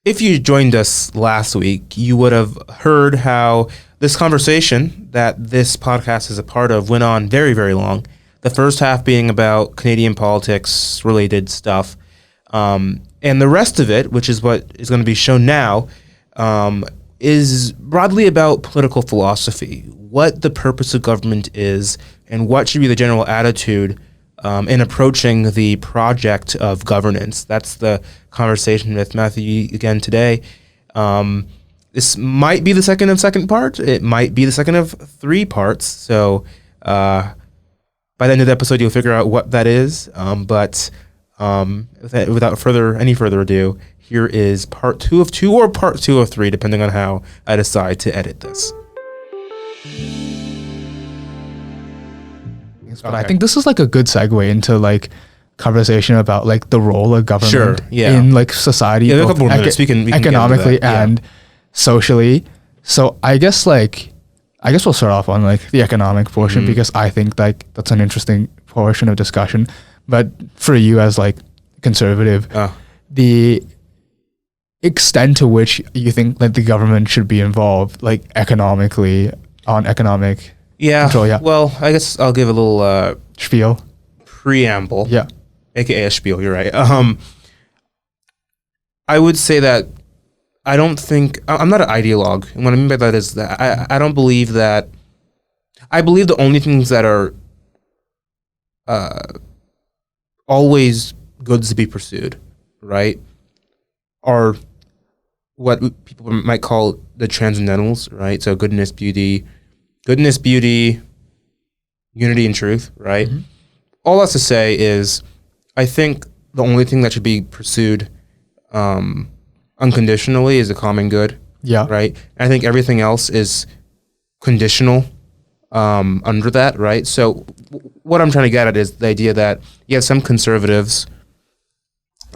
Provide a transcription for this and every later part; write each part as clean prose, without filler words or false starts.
If you joined us last week, you would have heard how this conversation that this podcast is a part of went on very, very long. The first half being about Canadian politics related stuff. And the rest of it, which is what is going to be shown now, is broadly about political philosophy, what the purpose of government is, and what should be the general attitude in approaching the project of governance. That's the conversation with Matthew again today. This might be the second part. It might be the second of 3 parts. So by the end of the episode, you'll figure out what that is. But without any further ado, here is part 2 of 2 or part 2 of 3, depending on how I decide to edit this. But I think this is like a good segue into like conversation about like the role of government in like society, yeah, a couple more minutes. We can economically and socially. So I guess we'll start off on like the economic portion because I think like that's an interesting portion of discussion. But for you as like conservative, the extent to which you think that the government should be involved, like economically on economic control, Well, I guess I'll give a little spiel, preamble, aka a spiel. You're right. I would say that I don't think I'm not an ideologue, and what I mean by that is that I don't believe that. I believe the only things that are always goods to be pursued, right, are what people might call the transcendentals, right? So goodness, beauty, unity, and truth, right? Mm-hmm. All that's to say is, I think the only thing that should be pursued unconditionally is the common good, right? And I think everything else is conditional under that, right? So what I'm trying to get at is the idea that you have some conservatives,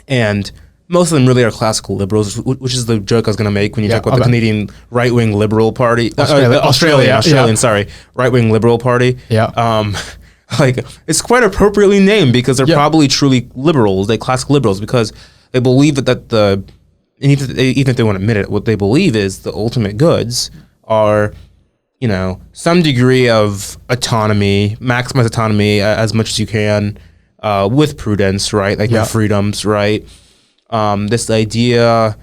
and most of them really are classical liberals, which is the joke I was going to make when you talk about the Canadian right-wing Liberal Party. Australian, right-wing Liberal Party. Like, it's quite appropriately named because they're probably truly liberals, they classical liberals, because they believe that even if they won't admit it, what they believe is the ultimate goods are, you know, some degree of autonomy, maximize autonomy as much as you can, with prudence, right? Like your freedoms, right? This idea,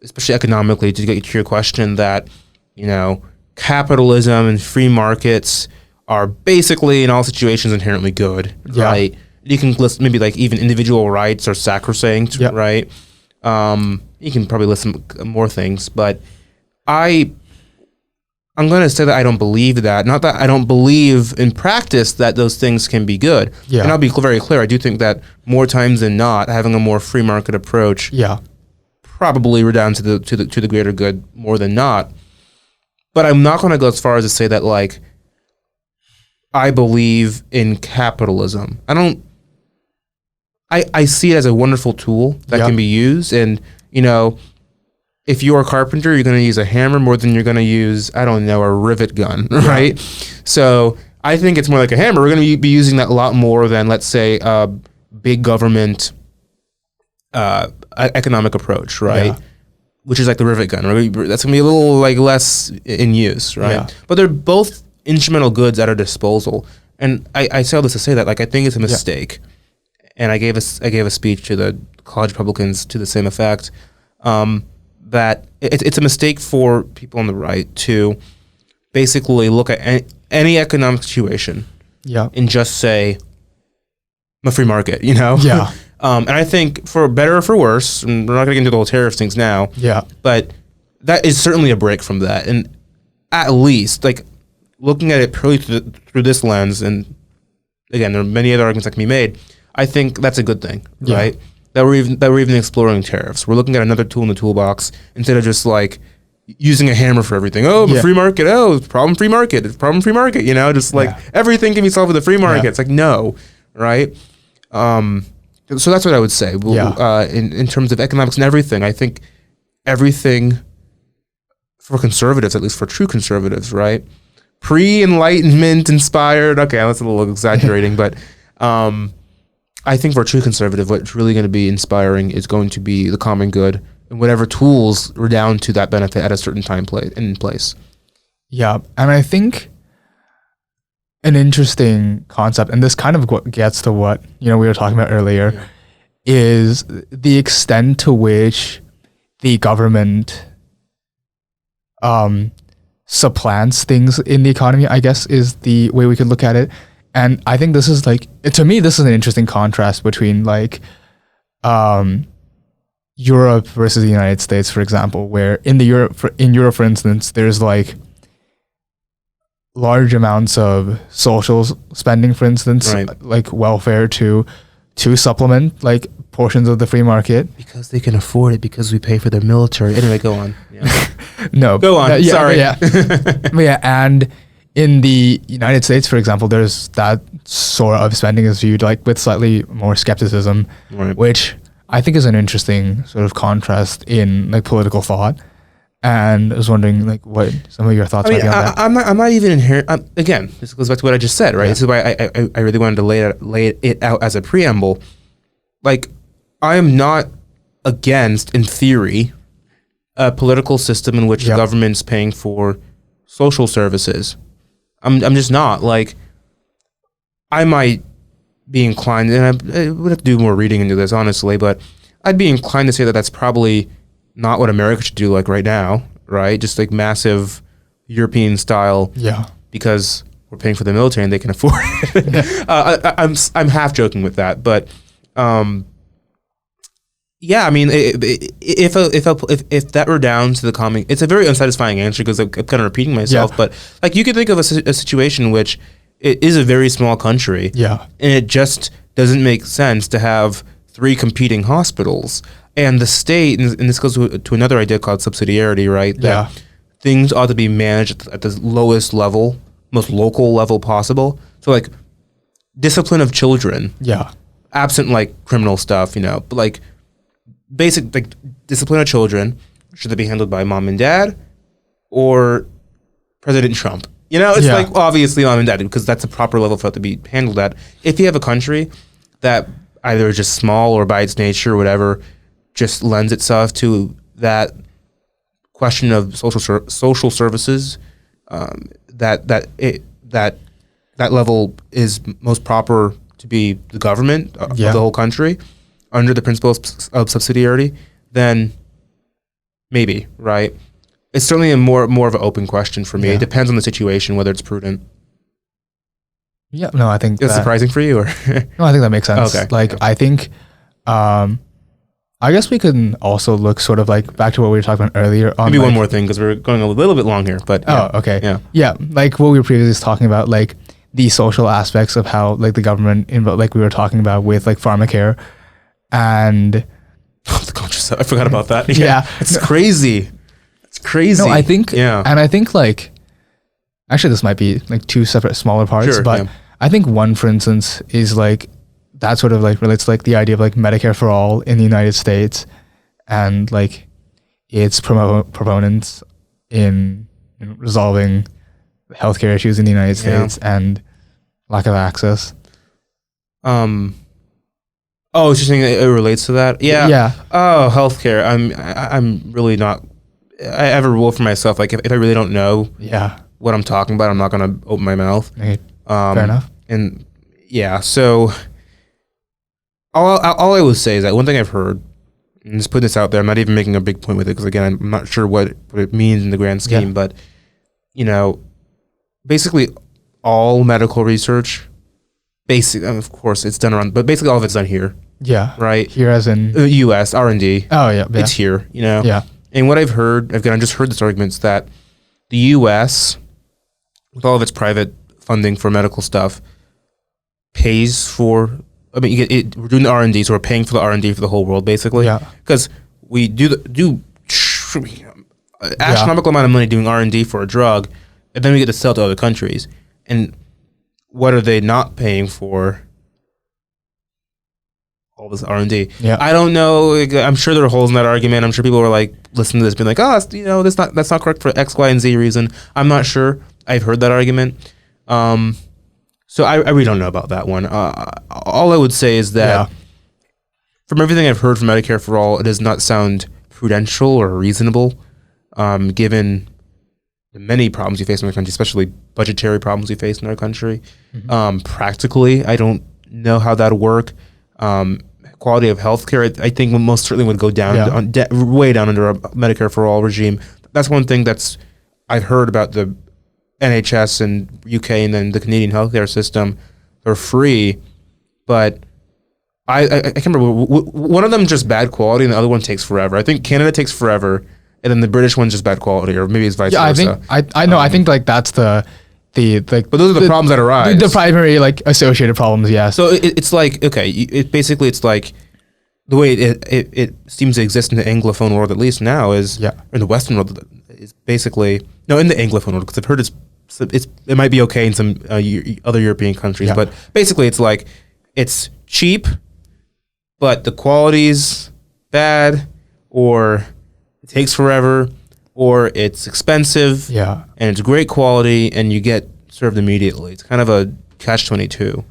especially economically, to get to your question, that, you know, capitalism and free markets are basically in all situations inherently good, right? You can list maybe like even individual rights are sacrosanct, right? You can probably list some more things, but I'm going to say that I don't believe that. Not that I don't believe in practice that those things can be good. And I'll be very clear. I do think that more times than not, having a more free market approach probably redound to the greater good more than not. But I'm not going to go as far as to say that like I believe in capitalism. I see it as a wonderful tool that can be used, and you know, if you're a carpenter, you're going to use a hammer more than you're going to use, I don't know, a rivet gun, right? So I think it's more like a hammer. We're going to be using that a lot more than, let's say, a big government economic approach, right? Which is like the rivet gun. That's going to be a little like less in use, right? But they're both instrumental goods at our disposal. And I say all this to say that like I think it's a mistake. And I gave a speech to the college Republicans to the same effect. That it's a mistake for people on the right to basically look at any economic situation and just say, I'm a free market, you know? And I think for better or for worse, and we're not going to get into the whole tariff things now, but that is certainly a break from that. And at least, like, looking at it purely through this lens, and again, there are many other arguments that can be made, I think that's a good thing, right? That we're even exploring tariffs. We're looking at another tool in the toolbox instead of just like using a hammer for everything. Oh, the free market. Oh, it's problem free market. It's problem free market. You know, just like everything can be solved with the free market. It's like no, right? So that's what I would say. In terms of economics and everything, I think everything for conservatives, at least for true conservatives, right? Pre-Enlightenment inspired. Okay, that's a little exaggerating, but I think for a true conservative, what's really going to be inspiring is going to be the common good and whatever tools were down to that benefit at a certain time in place. Yeah, and I think an interesting concept, and this kind of gets to what we were talking about earlier, is the extent to which the government supplants things in the economy, I guess, is the way we could look at it. And I think this is to me, this is an interesting contrast between Europe versus the United States, for example, where in Europe, for instance, there's large amounts of social spending, for instance, right. like welfare to supplement portions of the free market. Because they can afford it, because we pay for their military. Anyway, go on. Yeah. No. Go on. Sorry. Yeah. But yeah, and in the United States, for example, there's that sort of spending is viewed with slightly more skepticism, right. which I think is an interesting sort of contrast in political thought. And I was wondering what some of your thoughts might be on that. I'm not even inherent. Again, this goes back to what I just said, right? Yeah. This is why I really wanted to lay it out as a preamble. I am not against, in theory, a political system in which the government's paying for social services. I'm just not. I might be inclined, and I would have to do more reading into this, honestly, but I'd be inclined to say that that's probably not what America should do right now, right? Just massive European style. Yeah. Because we're paying for the military and they can afford it. I'm half joking with that, but yeah, I mean, if that were down to the common, it's a very unsatisfying answer because I'm kind of repeating myself. Yeah. But you could think of a situation in which it is a very small country, yeah, and it just doesn't make sense to have 3 competing hospitals, and the state, and this goes to another idea called subsidiarity, right? That things ought to be managed at the lowest level, most local level possible. So discipline of children, absent criminal stuff, but basic discipline of children, should they be handled by mom and dad or President Trump? It's obviously mom and dad, because that's a proper level for it to be handled at. If you have a country that either is just small or by its nature or whatever just lends itself to that question of social services, that level is most proper to be the government of the whole country under the principle of subsidiarity, then maybe, right? It's certainly a more of an open question for me. It depends on the situation, whether it's prudent. Yeah, no, I think that's surprising for you, or no, I think that makes sense. Okay. I think, I guess we can also look sort of back to what we were talking about earlier. On maybe one more thing, because we're going a little bit long here, but okay, yeah, what we were previously talking about, the social aspects of how the government, we were talking about with pharmacare, and the contraceptive. I forgot about that. Yeah, it's crazy. It's crazy. No, I think, and I think actually this might be 2 separate smaller parts, but I think one, for instance, is that sort of relates to the idea of Medicare for all in the United States, and its proponents in resolving healthcare issues in the United States and lack of access. Oh, it's just saying it relates to that. Yeah. Yeah. Oh, healthcare. I'm really not. I have a rule for myself. If I really don't know what I'm talking about, I'm not going to open my mouth. Okay. Fair enough. And so all I would say is that one thing I've heard, and just put this out there, I'm not even making a big point with it, because again, I'm not sure what it means in the grand scheme, but basically all medical research, of course it's done around, but basically all of it's done here. Yeah. Right? Here as in US, R&D. Oh yeah. It's here, Yeah. And what I've heard, I just heard this argument, is that the US, with all of its private funding for medical stuff, pays for, we're doing the R&D, so we're paying for the R&D for the whole world, basically. Yeah. Because we do astronomical amount of money doing R&D for a drug, and then we get to sell to other countries. And what are they not paying for? All this R&D. Yeah. I don't know. I'm sure there are holes in that argument. I'm sure people were listening to this, being that's not correct for X, Y, and Z reason. I'm not sure. I've heard that argument. So I really don't know about that one. All I would say is that from everything I've heard from Medicare for All, it does not sound prudential or reasonable, given the many problems we face in our country, especially budgetary problems we face in our country. Practically, I don't know how that'll work. Quality of healthcare, I think most certainly would go down, way down under a Medicare for all regime. That's one thing I've heard about the NHS and UK and then the Canadian healthcare system. They're free, but I can't remember. One of them just bad quality and the other one takes forever. I think Canada takes forever, and then the British one's just bad quality, or maybe it's vice versa. I know. I think like that's the like. But those are the problems that arise. The primary like associated problems. Yeah. So it's like okay. It's like the way it seems to exist in the Anglophone world, at least now, is or in the Western world is basically in the Anglophone world, because I've heard it might be okay in some other European countries, but basically it's like it's cheap, but the quality's bad, or it takes forever, or it's expensive, and it's great quality, and you get served immediately. It's kind of a catch-22.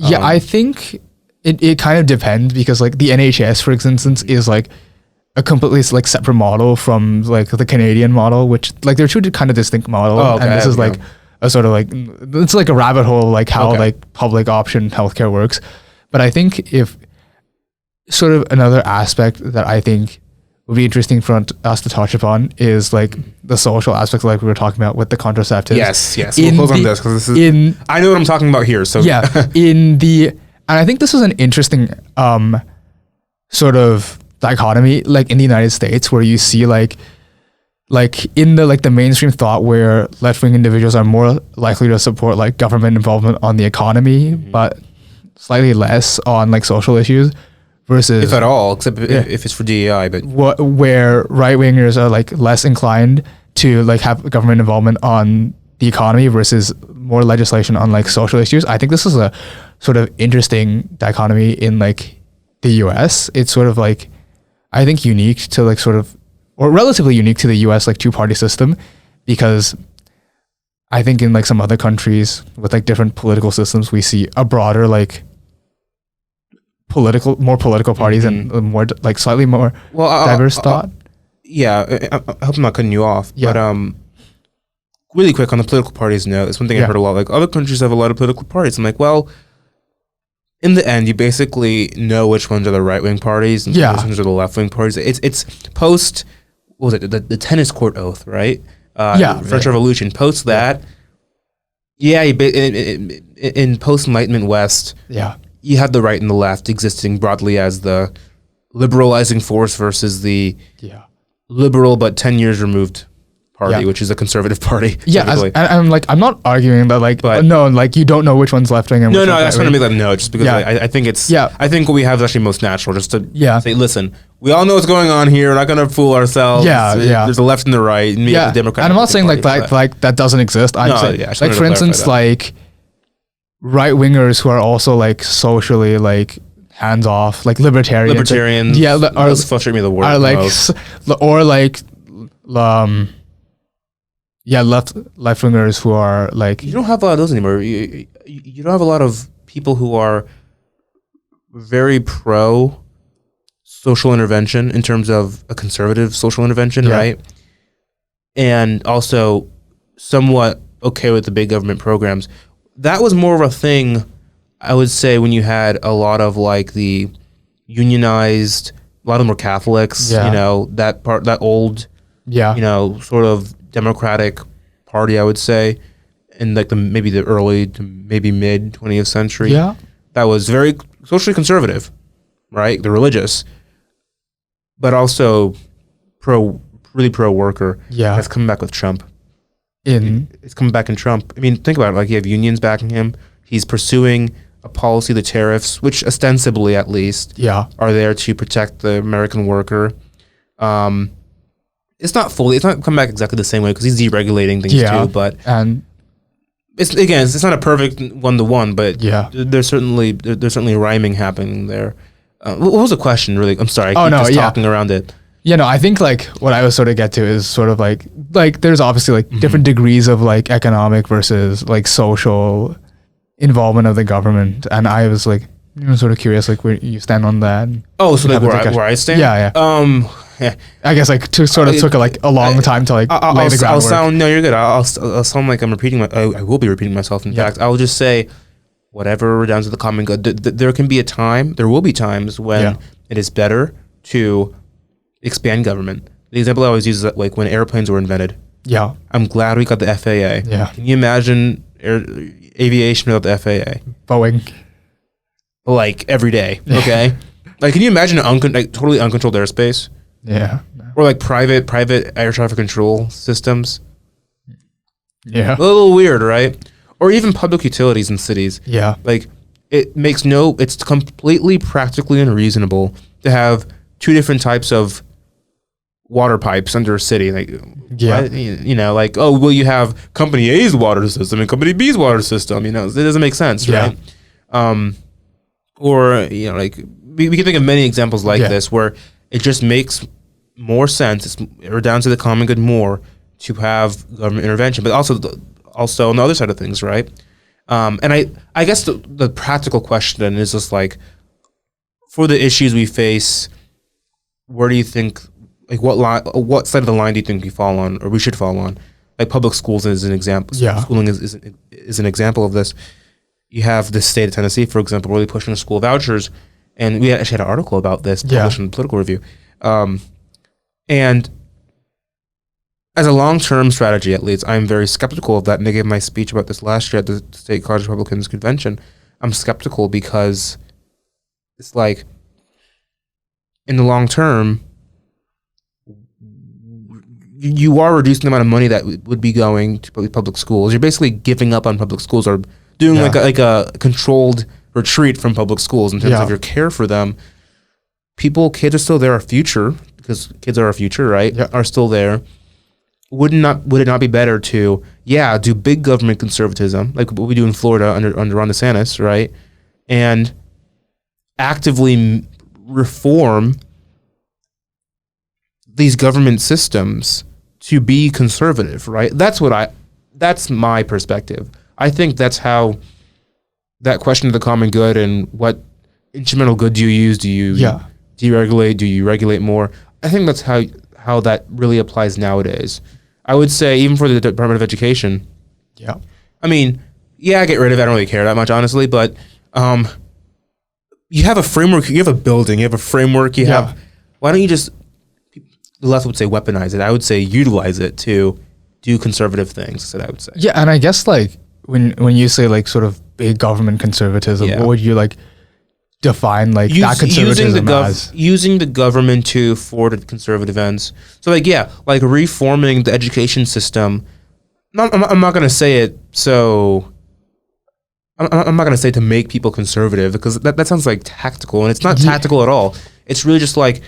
I think it kind of depends, because like the NHS, for instance, is like a completely like separate model from like the Canadian model, which like they're two kind of distinct models, and this is like a sort of like it's like a rabbit hole, like how like public option healthcare works. But I think if sort of another aspect that I think would be interesting for us to touch upon is like the social aspects, like we were talking about with the contraceptives. Yes. We'll close on this because this is. I know what I'm talking about here. So and I think this is an interesting sort of dichotomy, like in the United States, where you see like in the mainstream thought where left-wing individuals are more likely to support like government involvement on the economy, but slightly less on like social issues, versus if at all, except if it's for DEI, but where right-wingers are like less inclined to like have government involvement on the economy versus more legislation on like social issues. I think this is a sort of interesting dichotomy in like the US. It's sort of like, I think unique to like sort of, or relatively unique to the US like two-party system, because I think in like some other countries with like different political systems, we see a broader like more political parties and more like slightly more diverse thought. I hope I'm not cutting you off, but really quick on the political parties note, it's one thing I heard a lot, like other countries have a lot of political parties. I'm like, well, in the end, you basically know which ones are the right-wing parties and which ones are the left-wing parties. It's post, what was it, the tennis court oath, right? French Revolution. Post that, in post-Enlightenment West, you had the right and the left existing broadly as the liberalizing force versus the liberal but 10 years removed party, which is a conservative party. I'm not arguing that like, but no, like you don't know which one's left wing and which one's I just want to make that note, just because I think it's I think what we have is actually most natural, just to say, listen, we all know what's going on here. We're not going to fool ourselves. There's a left and the right. And the Democrat. And I'm not saying like that doesn't exist. I'm saying like, for instance, like right wingers who are also like socially like hands off, like libertarians. Those frustrate me the worst. Left wingers who are like, you don't have a lot of those anymore. You don't have a lot of people who are very pro social intervention in terms of a conservative social intervention, right? And also somewhat okay with the big government programs. That was more of a thing, I would say, when you had a lot of like the unionized, a lot of them were Catholics, that old, sort of Democratic party, I would say, in like maybe the early to maybe mid 20th century. That was very socially conservative, right? They're religious, but also really pro worker. Has come back with Trump. It's coming back in Trump. I mean, think about it. Like, you have unions backing him. He's pursuing a policy, the tariffs, which ostensibly, at least, are there to protect the American worker. It's not come back exactly the same way, because he's deregulating things too. But it's not a perfect 1-to-1. But there's certainly rhyming happening there. What was the question, really? I'm sorry. I keep talking around it. I think like what I was sort of get to is sort of like there's obviously like different degrees of like economic versus like social involvement of the government, and I was like sort of curious like where you stand on that. Oh, so like where I stand? I guess like took like a long time to like lay the groundwork. No, you're good. I'll sound like I'm repeating I will be repeating myself. In fact, I'll just say whatever down to the common good. There can be a time. There will be times when it is better to expand government. The example I always use is like when airplanes were invented. Yeah. I'm glad we got the FAA. Yeah. Can you imagine aviation without the FAA? Boeing. Like every day. Okay. Like, can you imagine totally uncontrolled airspace? Yeah. Or like private air traffic control systems? Yeah. A little weird, right? Or even public utilities in cities. Yeah. Like, it's completely practically unreasonable to have two different types of water pipes under a city. Like, you know, like, oh, will you have company A's water system and company B's water system? You know, it doesn't make sense, right? Or, you know, like, we can think of many examples like this where it just makes more sense, or down to the common good more, to have government intervention, but also on the other side of things, right? And I guess the practical question is just like, for the issues we face, where do you think, like, what side of the line do you think we fall on, or we should fall on? Like, public schools is an example. Yeah. Schooling is an example of this. You have the state of Tennessee, for example, really pushing school vouchers, and we actually had an article about this published in the Political Review. And as a long-term strategy, at least, I'm very skeptical of that. And I gave my speech about this last year at the State College Republicans Convention. I'm skeptical because it's like, in the long term, you are reducing the amount of money that would be going to public schools. You're basically giving up on public schools, or doing like a controlled retreat from public schools in terms of your care for them. Kids are still there, our future, because kids are our future, right? Yeah. Are still there. Would it not be better to do big government conservatism, like what we do in Florida under Ron DeSantis, right? And actively reform these government systems to be conservative, right? That's my perspective. I think that's how that question of the common good and what instrumental good do you use? Do you deregulate? Do you regulate more? I think that's how that really applies nowadays. I would say even for the Department of Education. Yeah. I mean, get rid of it. I don't really care that much, honestly, but you have a framework, you have a building, you have a framework, why don't you just, the left would say weaponize it. I would say utilize it to do conservative things, that I would say. Yeah, and I guess like when you say like sort of big government conservatism, what would you like define like that conservatism as? Using the government to forward conservative ends. So like reforming the education system. I'm not going to say it so... I'm not going to say to make people conservative, because that sounds like tactical, and it's not tactical at all. It's really just like,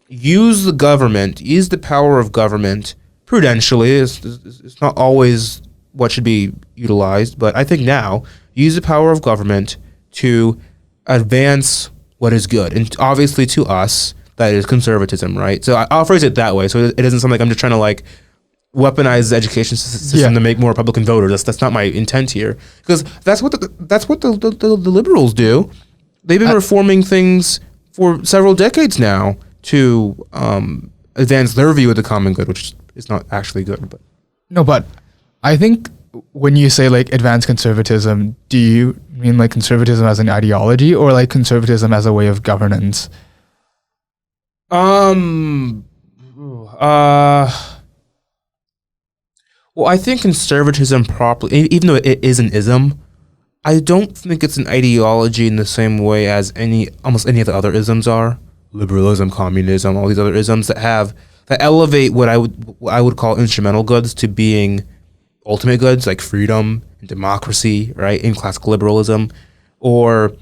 use the power of government prudentially. It's not always what should be utilized, but I think now, use the power of government to advance what is good. And obviously to us, that is conservatism, right? So I'll phrase it that way, so it isn't something like I'm just trying to like weaponize the education system to make more Republican voters. That's not my intent here, because that's what the liberals do. They've been reforming things for several decades now to advance their view of the common good, which is not actually good. But no, but I think when you say like advanced conservatism, do you mean like conservatism as an ideology, or like conservatism as a way of governance? Well, I think conservatism properly, even though it is an ism, I don't think it's an ideology in the same way as almost any of the other isms are. Liberalism, communism, all these other isms that elevate what I would call instrumental goods to being ultimate goods, like freedom and democracy, right? In classical liberalism, or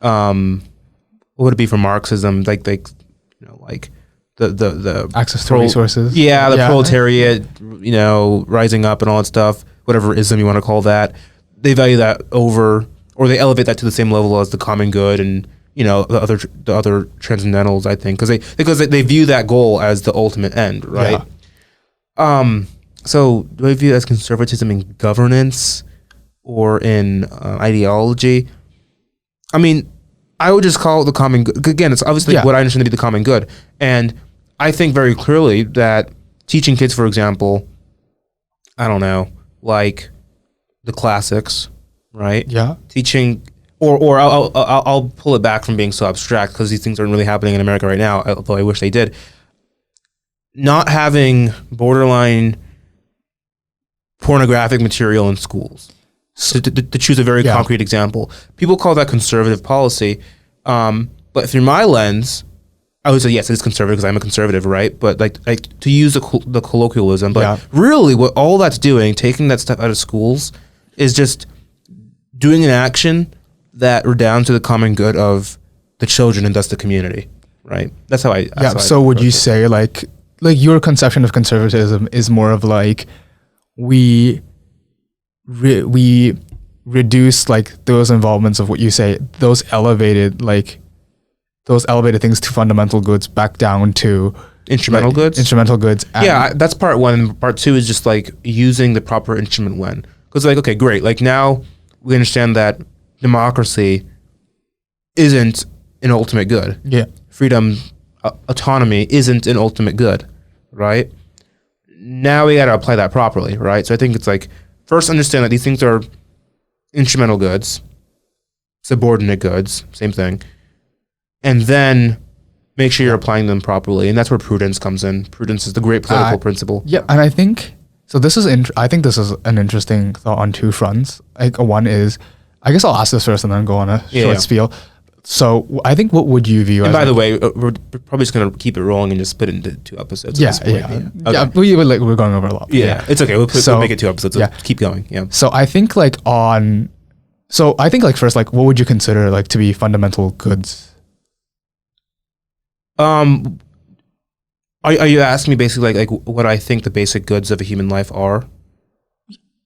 what would it be for Marxism? Like the access to resources. Yeah, the proletariat, rising up and all that stuff, whatever ism you want to call that. They value that over, or they elevate that to the same level as the common good and the other transcendentals, I think, because they view that goal as the ultimate end, right? Yeah. So do I view it as conservatism in governance or in ideology? I mean, I would just call it the common good. Again, it's obviously what I understand to be the common good, and I think very clearly that teaching kids, for example, I don't know, like the classics, right? Yeah. Teaching, or I'll pull it back from being so abstract because these things aren't really happening in America right now, although I wish they did. Not having borderline pornographic material in schools. So to choose a very concrete example, people call that conservative policy, but through my lens, I would say yes, it is conservative because I'm a conservative, right? But like to use the colloquialism, but really, what all that's doing, taking that stuff out of schools, is just doing an action that redounds to the common good of the children and thus the community, right? That's how I. So would you say like your conception of conservatism is more of like we reduce like those involvements of what you say, those elevated things to fundamental goods back down to instrumental goods. Instrumental goods. Yeah, that's part one. Part two is just like using the proper instrument when. Because like, okay, great. Like now we understand that democracy isn't an ultimate good. Yeah. Freedom, autonomy isn't an ultimate good, right? Now we got to apply that properly, right? So I think it's like, first understand that these things are instrumental goods, subordinate goods, same thing. And then make sure you're applying them properly. And that's where prudence comes in. Prudence is the great political principle. Yeah, and I think, so this is, I think this is an interesting thought on two fronts. Like one is, I guess I'll ask this first and then go on a short spiel. So I think what would you view and as... by the way, we're probably just going to keep it rolling and just split it into 2 episodes. Okay. We're going over a lot. Yeah, it's okay. We'll make it 2 episodes. So keep going. Yeah. So I think first, like what would you consider like to be fundamental goods? Are you asking me basically like what I think the basic goods of a human life are?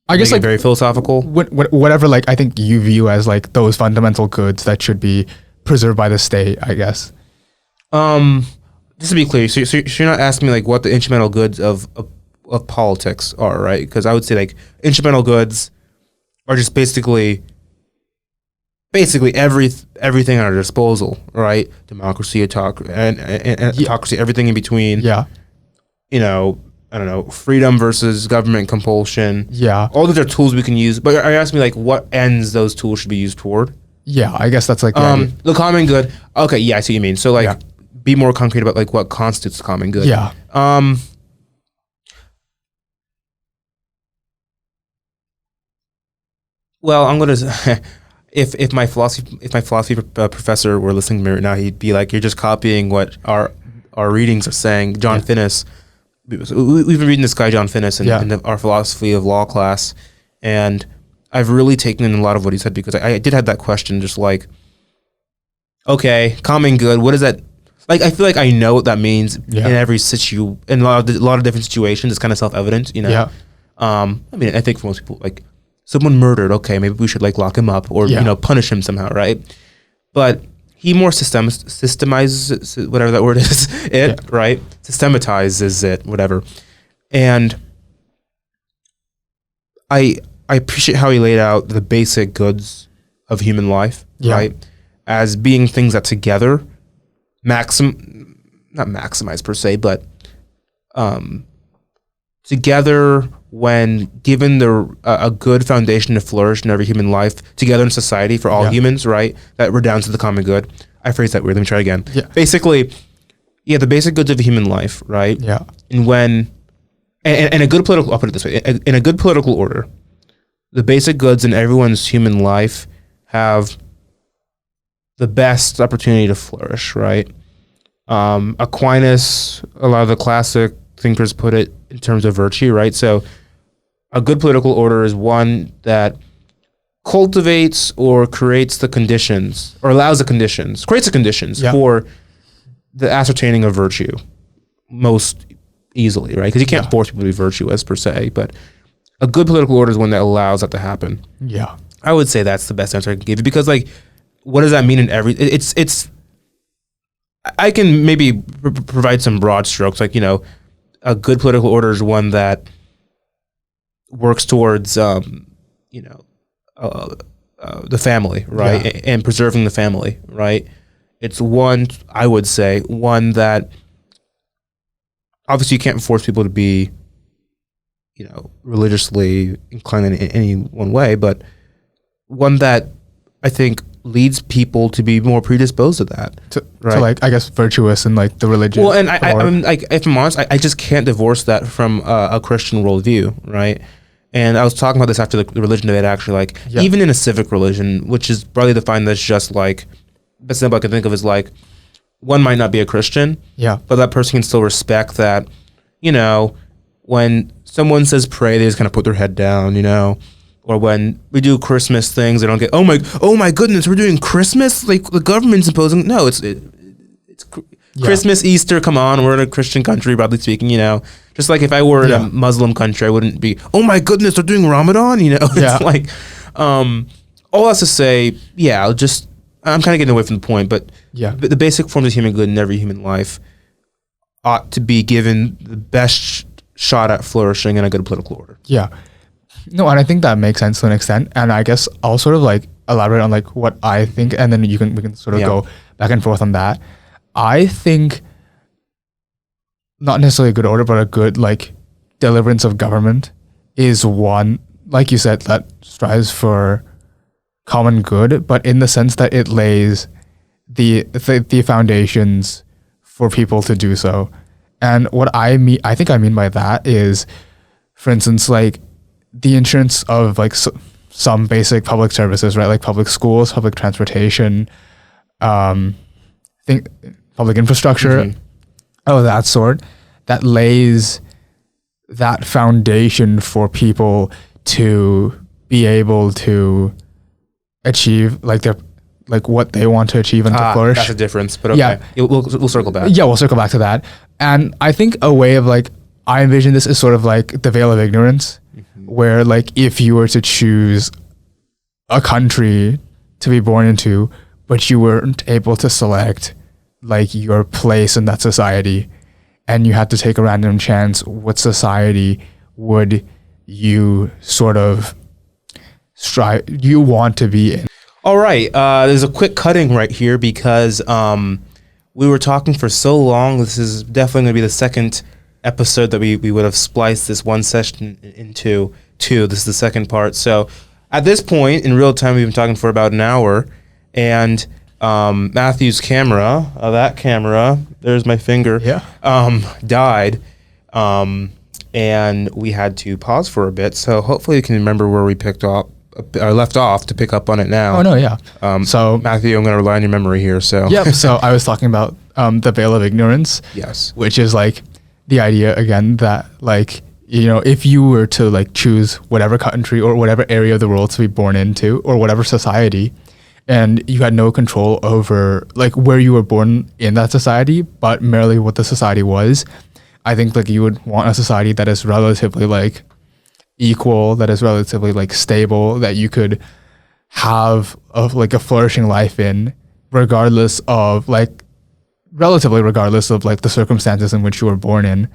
I guess like very philosophical. Whatever, like I think you view as like those fundamental goods that should be preserved by the state, I guess. Just to be clear, so you're not asking me like what the instrumental goods of politics are, right? Because I would say like instrumental goods are just basically everything at our disposal, right? Democracy, autocracy, everything in between. Yeah. You know, I don't know, freedom versus government compulsion. Yeah. All those are tools we can use. But are you asking me like what ends those tools should be used toward? Yeah, I guess that's like the common good. Okay, yeah, I see what you mean. So like be more concrete about like what constitutes the common good. Yeah. Well, I'm gonna if my philosophy professor were listening to me right now, he'd be like, "You're just copying what our readings are saying." John Finnis, we've been reading this guy John Finnis in our philosophy of law class, and I've really taken in a lot of what he said because I did have that question, just like, okay, common good, what is that? Like, I feel like I know what that means in every in a lot of different situations. It's kind of self-evident, you know. Yeah. I mean, I think for most people, like someone murdered, okay, maybe we should like lock him up or you know punish him somehow, right? But he more systemizes whatever that word is, right? Systematizes it, whatever. And I appreciate how he laid out the basic goods of human life, right? As being things that together not maximize per se, but together when given a good foundation to flourish in every human life, together in society for all humans, right? That redounds to the common good. I phrased that weird. Let me try again. Yeah. Basically, the basic goods of a human life, right? Yeah. And when, and a good political, I'll put it this way, in a good political order, the basic goods in everyone's human life have the best opportunity to flourish, right? Aquinas, a lot of the classic thinkers put it in terms of virtue, right? So a good political order is one that cultivates or creates the conditions, or allows the conditions, creates the conditions for the ascertaining of virtue most easily, right? Because you can't force people to be virtuous per se, but a good political order is one that allows that to happen. Yeah. I would say that's the best answer I can give you, because like, what does that mean in it's I can maybe provide some broad strokes, like, you know, a good political order is one that works towards, you know, the family, right? And preserving the family, right? It's one, I would say, one that obviously you can't force people to be, religiously inclined in any one way, but one that I think leads people to be more predisposed to that. To like, I guess, virtuous and like the religion. Well, and I'm like, if I'm honest, I just can't divorce that from a Christian worldview, right? And I was talking about this after the religion debate, actually, like, even in a civic religion, which is broadly defined as just like, best example I can think of is like, one might not be a Christian, but that person can still respect that, when someone says pray, they just kind of put their head down, or when we do Christmas things, they don't get, oh my goodness, we're doing Christmas? Like the government's imposing. No, it's Christmas, Easter, come on, we're in a Christian country, broadly speaking, Just like if I were in a Muslim country, I wouldn't be, oh my goodness, they're doing Ramadan, It's like, all that's to say, I'm kind of getting away from the point, but the basic forms of human good in every human life ought to be given the best shot at flourishing in a good political order. Yeah. No, and I think that makes sense to an extent. And I guess I'll sort of like elaborate on like what I think, and then we can sort of go back and forth on that. I think not necessarily a good order, but a good like deliverance of government is one, like you said, that strives for common good, but in the sense that it lays the foundations for people to do so. And what I think I mean by that is, for instance, like the insurance of like some basic public services, right? Like public schools, public transportation, public infrastructure, that sort, that lays that foundation for people to be able to achieve like what they want to achieve and to flourish. That's a difference, but okay. We'll circle back. Yeah, we'll circle back to that. And I think a way of like, I envision this as sort of like the veil of ignorance, where like if you were to choose a country to be born into, but you weren't able to select like your place in that society, and you had to take a random chance, what society would you sort of you want to be in? All right, there's a quick cutting right here because we were talking for so long. This is definitely going to be the second episode that we would have spliced this one session into two. This is the second part. So at this point, in real time, we've been talking for about an hour, and Matthew's camera, that camera, there's my finger, died, and we had to pause for a bit. So hopefully you can remember where we left off to pick up on it now. Oh no, yeah. So Matthew, I'm going to rely on your memory here. So So I was talking about the veil of ignorance. Yes. Which is like the idea again that like, if you were to like choose whatever country or whatever area of the world to be born into, or whatever society, and you had no control over like where you were born in that society, but merely what the society was, I think like you would want a society that is relatively like equal, that is relatively like stable, that you could have like a flourishing life in, regardless of like the circumstances in which you were born in.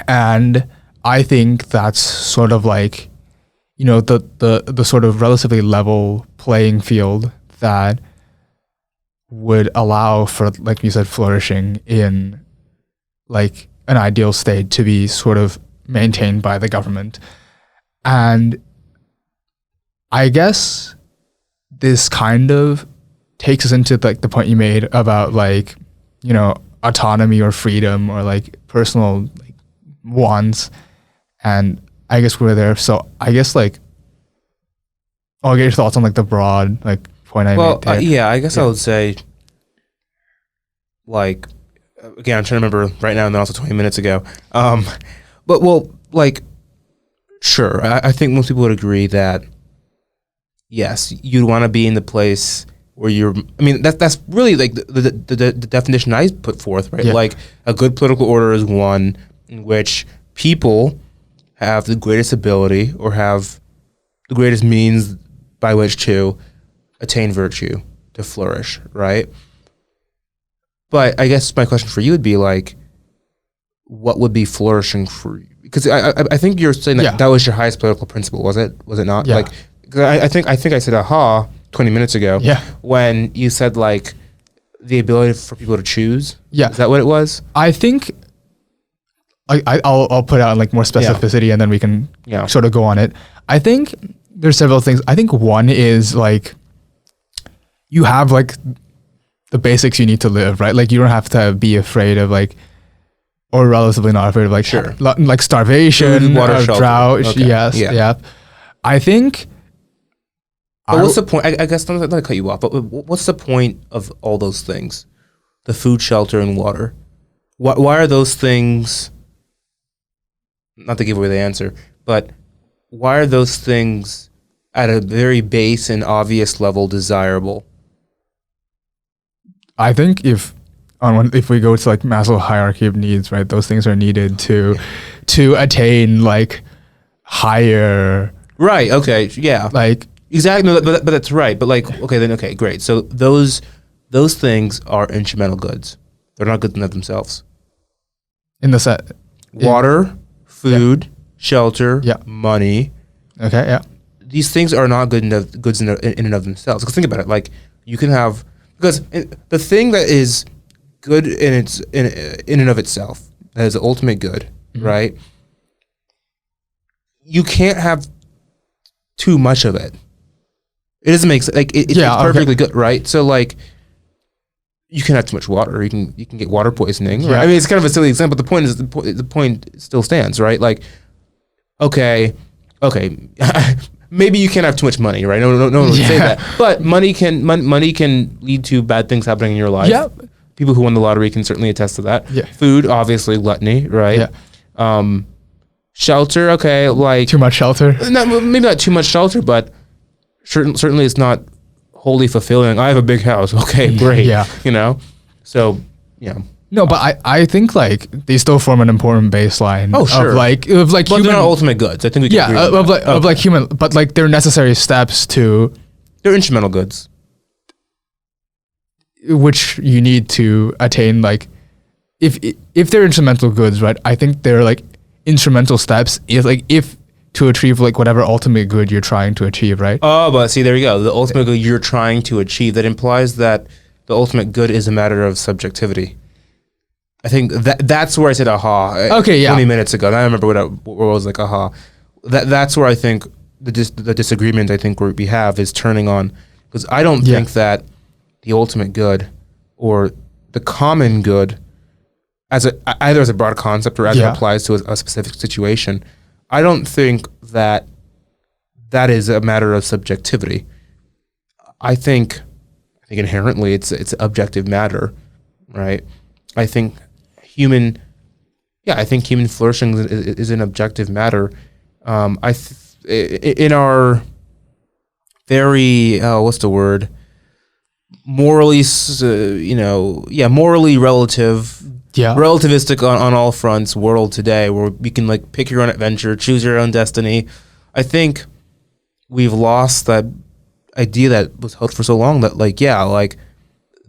And I think that's sort of like, the sort of relatively level playing field that would allow for, like you said, flourishing in like an ideal state to be sort of maintained by the government. And I guess this kind of takes us into like the point you made about like, autonomy or freedom or like personal like wants. And I guess we're there. So I guess like, I'll get your thoughts on like the broad like point I made there. I guess I would say like, again, I'm trying to remember right now and then also 20 minutes ago. Sure. I think most people would agree that yes, you'd want to be in the place where that's really like the definition I put forth, right? Like a good political order is one in which people have the greatest ability or have the greatest means by which to attain virtue, to flourish, right? But I guess my question for you would be like, what would be flourishing for you? Because I think you're saying that was your highest political principle, was it? Was it not? Yeah. Like, cause I think I said aha 20 minutes ago. Yeah. When you said like the ability for people to choose. Yeah. Is that what it was? I think I'll put out like more specificity and then we can sort of go on it. I think there's several things. I think one is like you have like the basics you need to live, right? Like you don't have to be afraid of like, or relatively not afraid of like, like starvation, food, water, shelter. drought. Okay. Yes. Yeah. I think. But what's the point? I guess I'm not going to cut you off, but what's the point of all those things? The food, shelter, and water. Why are those things, not to give away the answer, but why are those things at a very base and obvious level desirable? I think if we go to like Maslow hierarchy of needs, right, those things are needed to attain like higher. Right. Okay. Yeah. Like exactly. No, but that's right. But like, okay, great. So those things are instrumental goods. They're not good in themselves. In the set, water, food, shelter, money. Okay. Yeah. These things are not goods in and of themselves. Because think about it. Like you can have, because the thing that is good in and of itself, that is the ultimate good, right? You can't have too much of it. It doesn't make sense. Like it's perfectly good, right? So like, you can have too much water. You can get water poisoning. Right? I mean, it's kind of a silly example. But the point is, the point still stands, right? Like, okay, maybe you can't have too much money, right? No one would say that. But money can lead to bad things happening in your life. Yeah. People who won the lottery can certainly attest to that. Yeah. Food, obviously, gluttony, right? Yeah. Shelter, okay, like too much shelter. Maybe not too much shelter, but certainly it's not wholly fulfilling. I have a big house. Okay, great. Yeah. You know? So, yeah. No, but I think like they still form an important baseline. Oh, sure. Of like but human, they're not ultimate goods. I think we can agree on that. Of like human, but like they're necessary steps to. They're instrumental goods. Which you need to attain. Like, if they're instrumental goods, right? I think they're like instrumental steps. Is like if to achieve like whatever ultimate good you're trying to achieve, right? Oh, but see, there you go. The ultimate good you're trying to achieve, that implies that the ultimate good is a matter of subjectivity. I think that's where I said aha. Okay, yeah. 20 minutes ago. And I remember what I was like aha. That's where I think the disagreement I think we have is turning on, because I don't think that the ultimate good or the common good, either as a broad concept or as it applies to a specific situation, I don't think that is a matter of subjectivity. I think inherently it's objective matter, right? I think human flourishing is an objective matter. In our very what's the word? Morally, morally relativistic on all fronts world today, where we can like pick your own adventure, choose your own destiny. I think we've lost that idea that was held for so long, that like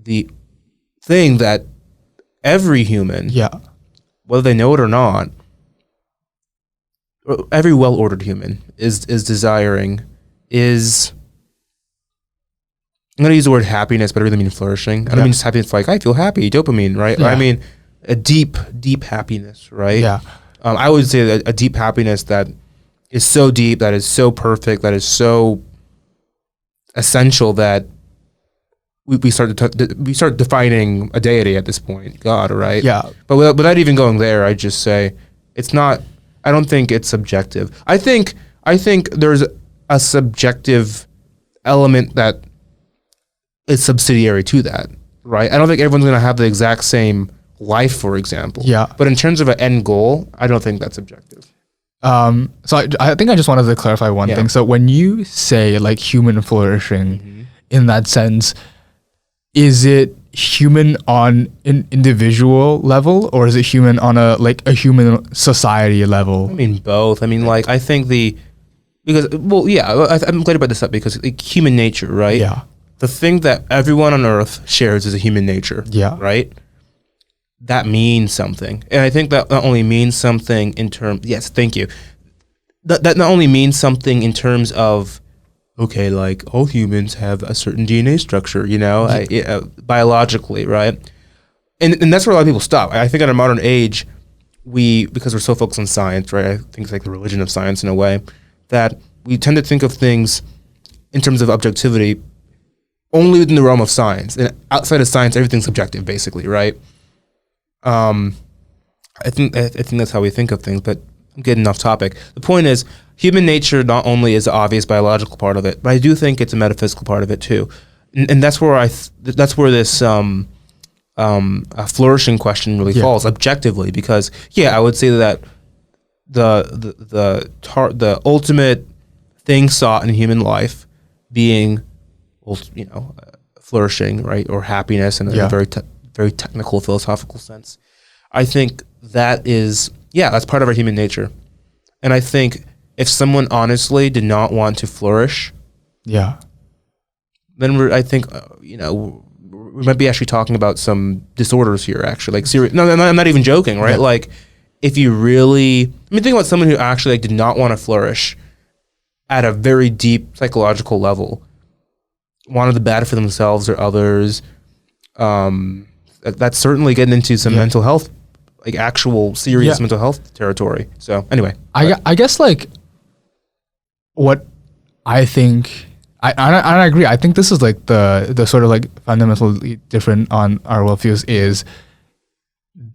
the thing that every human, whether they know it or not, every well-ordered human is desiring is. I'm going to use the word happiness, but I really mean flourishing. I don't mean just happiness like, I feel happy, dopamine, right? Yeah. I mean a deep, deep happiness, right? Yeah. I would say that a deep happiness that is so deep, that is so perfect, that is so essential that we start defining a deity at this point, God, right? Yeah. But without even going there, I just say it's not. I don't think it's subjective. I think there's a subjective element that is subsidiary to that, right? I don't think everyone's going to have the exact same life, for example. Yeah. But in terms of an end goal, I don't think that's objective. So I think I just wanted to clarify one thing. So when you say like human flourishing, in that sense, is it human on an individual level, or is it human on a human society level? I mean both. I mean, like, I think I'm glad you brought this up, because like, human nature, right? Yeah. The thing that everyone on Earth shares is a human nature. Yeah. Right? That means something. And I think that not only means something in terms... Yes, thank you. That not only means something in terms of, okay, like, all humans have a certain DNA structure, biologically, right? And that's where a lot of people stop. I think in a modern age, because we're so focused on science, right? I think it's like the religion of science in a way, that we tend to think of things in terms of objectivity only within the realm of science. And outside of science, everything's subjective, basically, right? I think that's how we think of things, but I'm getting off topic. The point is, human nature not only is the obvious biological part of it, but I do think it's a metaphysical part of it too, and that's where that's where this a flourishing question really falls objectively, because I would say that the ultimate thing sought in human life being, flourishing, right, or happiness in a very technical philosophical sense. I think that is that's part of our human nature, and I think if someone honestly did not want to flourish, then we might be actually talking about some disorders here, actually. Like, serious. No, I'm not even joking, right? Yeah. Like, if you really, think about someone who actually did not want to flourish at a very deep psychological level, wanted the bad for themselves or others. That's certainly getting into some mental health, like actual serious mental health territory. So anyway, I guess like what I think. I agree. I think this is like the sort of like fundamentally different on our worldviews is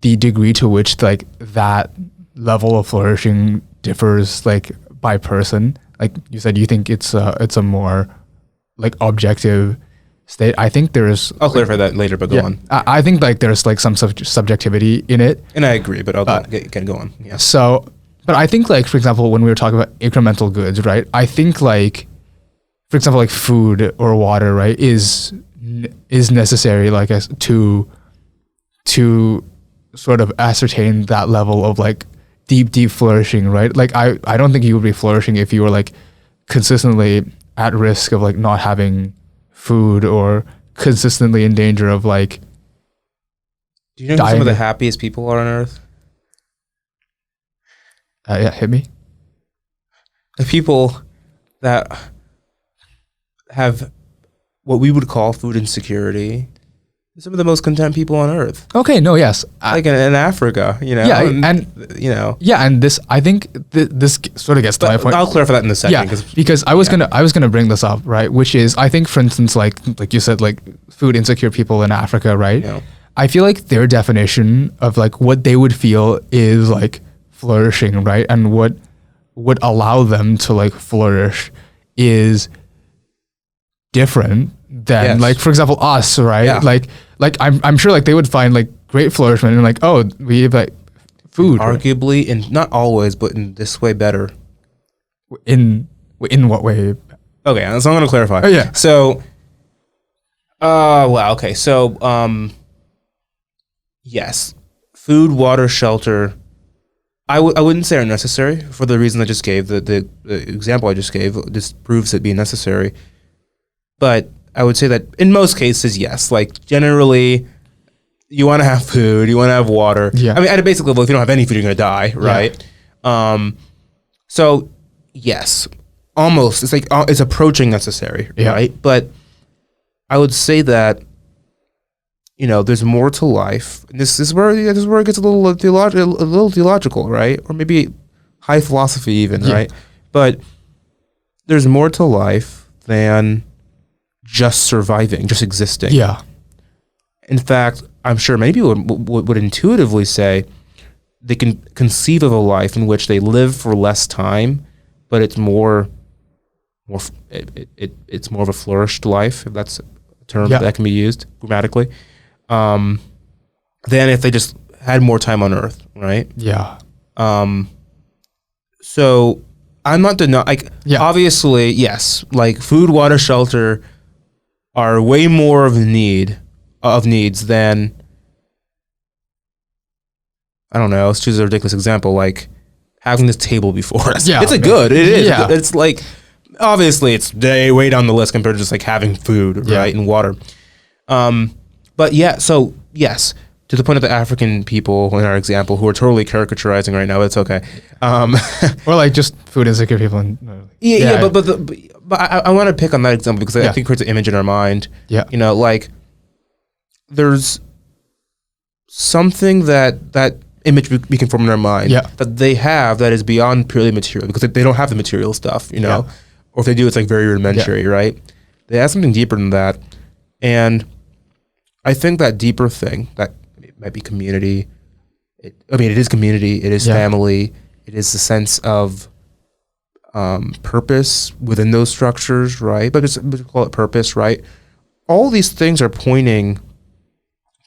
the degree to which like that level of flourishing differs like by person. Like you said, you think it's a more like objective state. I think there's. I'll clarify that later, but go on. I think like there's like some subjectivity in it, and I agree. But I'll go on. Yeah. So, but I think like for example, when we were talking about incremental goods, right? I think like. For example, like food or water, right, is necessary, like to sort of ascertain that level of like deep flourishing, right? Like I don't think you would be flourishing if you were like consistently at risk of like not having food or consistently in danger of like. Do you know who some of the happiest people are on Earth? Hit me. The people that have what we would call food insecurity. Some of the most content people on Earth. Okay, no, yes. Like in Africa, Yeah, and Yeah, and this, I think this sort of gets to my point. I'll clarify that in a second. Yeah, because I was gonna bring this up, right? Which is, I think, for instance, like you said, like food insecure people in Africa, right? Yeah. I feel like their definition of like what they would feel is like flourishing, right? And what would allow them to like flourish is different than like, for example, us, right? Yeah. Like I'm sure like they would find like great flourishment and like, oh, we have like food. Arguably, and not always, but in this way better. In what way? Okay, so I'm going to clarify. Oh yeah. So, okay. So, yes, food, water, shelter. I wouldn't say are necessary for the reason I just gave. The example I just gave just proves it being necessary. But I would say that in most cases, yes. Like generally, you want to have food, you want to have water. Yeah. I mean, at a basic level, if you don't have any food, you're going to die, right? Yeah. So yes, almost. It's like it's approaching necessary, right? But I would say that there's more to life. And this is where it gets a little theological, right? Or maybe high philosophy even, right? But there's more to life than just surviving, just existing. Yeah. In fact, I'm sure many people would intuitively say they can conceive of a life in which they live for less time, but it's more it's more of a flourished life, if that's a term that can be used grammatically, than if they just had more time on Earth, right? Yeah. So I'm not denying. Obviously, yes. Like food, water, shelter are way more of needs than, I don't know, let's choose a ridiculous example, like having this table before us. Yeah, it is. Yeah. It's like, obviously it's way down the list compared to just like having food, right, and water. But yeah, so yes, to the point of the African people in our example who are totally caricaturizing right now, but it's okay. Or like just food insecure people. But I want to pick on that example because I think it creates an image in our mind. Yeah. Like there's something that image we can form in our mind Yeah. that they have that is beyond purely material, because they don't have the material stuff, you know, or if they do, it's like very rudimentary, right? They have something deeper than that. And I think that deeper thing, that it might be community. It is community, it is family, it is the sense of purpose within those structures, right? But we call it purpose, right? All these things are pointing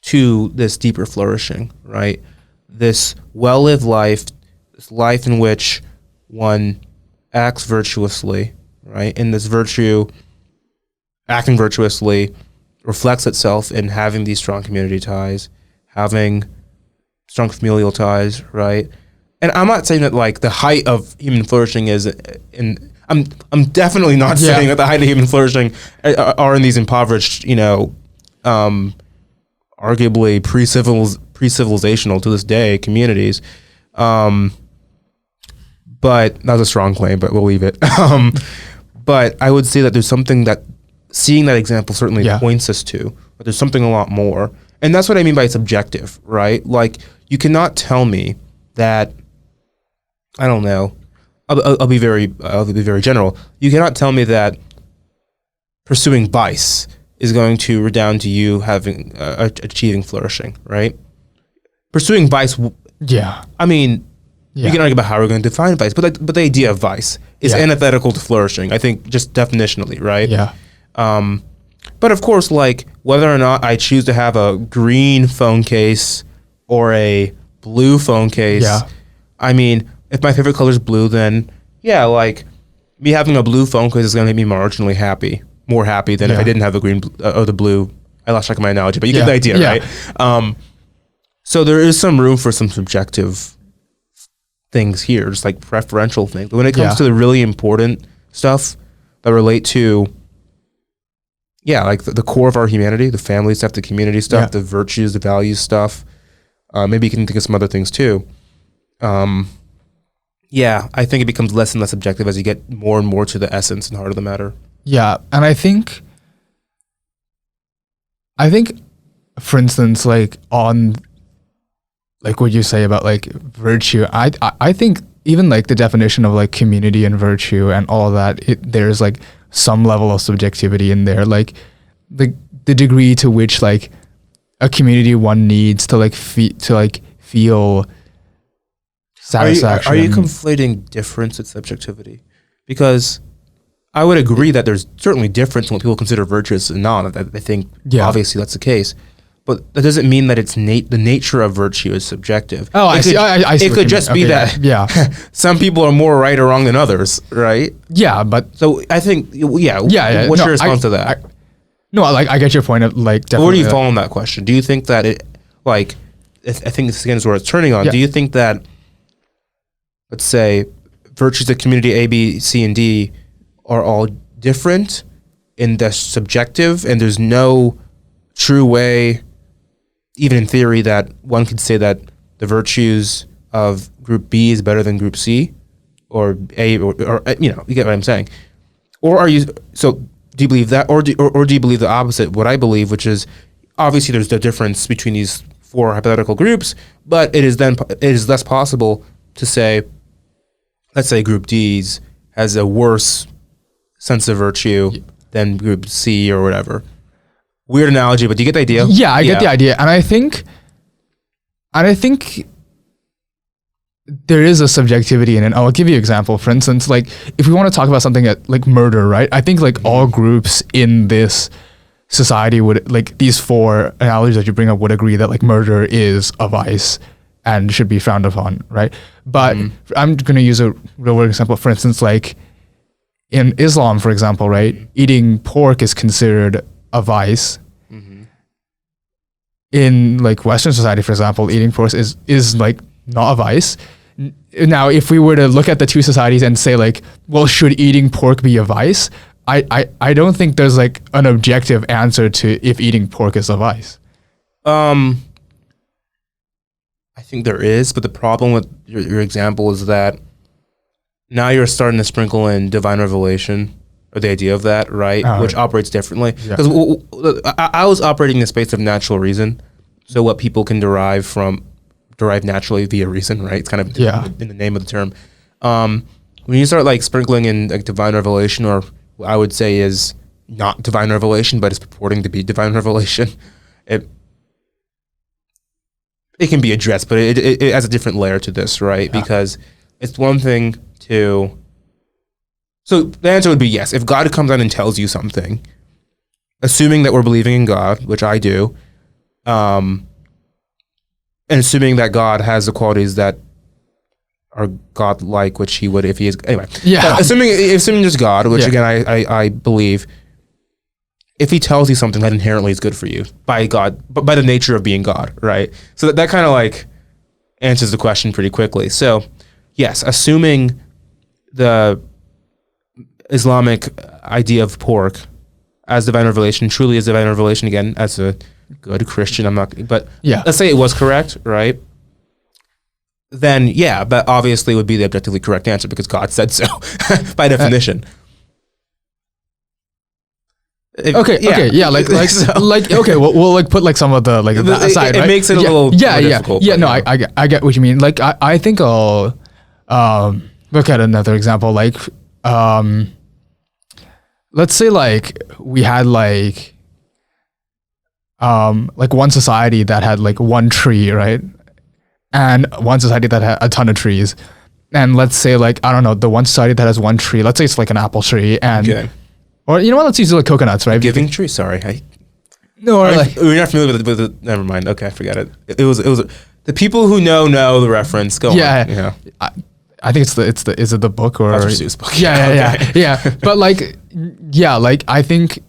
to this deeper flourishing, right? This well-lived life, this life in which one acts virtuously, right? And this virtue, acting virtuously, reflects itself in having these strong community ties, having strong familial ties, right? And I'm not saying that like the height of human flourishing is I'm definitely not saying that the height of human flourishing are in these impoverished, you know, arguably pre-civilizational to this day communities. But that's a strong claim, but we'll leave it. But I would say that there's something that seeing that example certainly points us to, but there's something a lot more. And that's what I mean by subjective, right? Like, you cannot tell me that, I don't know, I'll be very general. You cannot tell me that pursuing vice is going to redound to you having achieving flourishing, right? Pursuing vice, I mean, we can argue about how we're going to define vice, but the idea of vice is antithetical to flourishing, I think, just definitionally, right? But of course, like, whether or not I choose to have a green phone case or a blue phone case, I mean, if my favorite color is blue, then like, me having a blue phone case is going to make me marginally happy, more happy than if I didn't have the green or the blue. I lost track of my analogy, but you get the idea, right? So there is some room for some subjective things here, just like preferential things. But when it comes to the really important stuff that relate to, like the core of our humanity, the family stuff, the community stuff, the virtues, the values stuff, maybe you can think of some other things too. I think it becomes less and less subjective as you get more and more to the essence and heart of the matter. Yeah, and I think, for instance, like on, like what you say about like virtue, I think even like the definition of like community and virtue and all that, there's like some level of subjectivity in there, like the degree to which like a community one needs to like feel satisfaction. Are you conflating difference with subjectivity? Because I would agree that there's certainly difference in what people consider virtuous and not. I think obviously that's the case. But that doesn't mean that it's the nature of virtue is subjective. Oh, I see. I see. It could just be that some people are more right or wrong than others, right? Yeah, but so I think What's your response to that? I get your point of like. Definitely, where do you fall on that question? Do you think that it like? I think this again is where it's turning on. Do you think that, let's say, virtues of community A, B, C, and D are all different in the subjective, and there's no true way, even in theory, that one could say that the virtues of group B is better than group C or A, or you know, you get what I'm saying? Or are you, so do you believe that, or do you believe the opposite, what I believe, which is obviously there's the difference between these four hypothetical groups, but it is less possible to say, let's say group D's has a worse sense of virtue than group C or whatever. Weird analogy, but do you get the idea? Yeah, I get the idea. And I think there is a subjectivity in it. I'll give you an example. For instance, like if we want to talk about something like murder, right? I think like all groups in this society would, like these four analogies that you bring up would agree that like murder is a vice and should be frowned upon, right? But I'm going to use a real world example. For instance, like in Islam, for example, right? Eating pork is considered a vice. In like Western society, for example, eating pork is like not a vice. Now, if we were to look at the two societies and say like, well, should eating pork be a vice? I don't think there's like an objective answer to if eating pork is a vice. I think there is, but the problem with your example is that now you're starting to sprinkle in divine revelation, or the idea of that, right? Which operates differently. Because I was operating in the space of natural reason. So what people can derive from derived naturally via reason, right? It's kind of in the name of the term. When you start like sprinkling in like divine revelation, or what I would say is not divine revelation, but is purporting to be divine revelation, it can be addressed, but it has a different layer to this, right? Yeah. Because it's one thing to... So the answer would be yes. If God comes down and tells you something, assuming that we're believing in God, which I do, and assuming that God has the qualities that are God-like, which he would if he is... Anyway. Yeah. Assuming there's God, which again, I believe... If he tells you something that inherently is good for you by God, but by the nature of being God, right? So that kind of like answers the question pretty quickly. So yes, assuming the Islamic idea of pork as divine revelation truly is divine revelation, again, as a good Christian, let's say it was correct, right? Then yeah, but obviously it would be the objectively correct answer because God said so by definition. We'll like put like some of the like that aside. It makes it a little more difficult. No, I get what you mean. Like I think I'll look at another example. Like let's say like we had like one society that had like one tree, right, and one society that had a ton of trees, and let's say like I don't know, the one society that has one tree, let's say it's like an apple tree, and or you know what? Let's use like coconuts, right? Giving tree. Sorry, we're not familiar with it. Never mind. Okay, forget it. It was the people who know the reference. Go on. Yeah. I think it's the is it the book or Dr. Seuss book? Yeah. But like I think.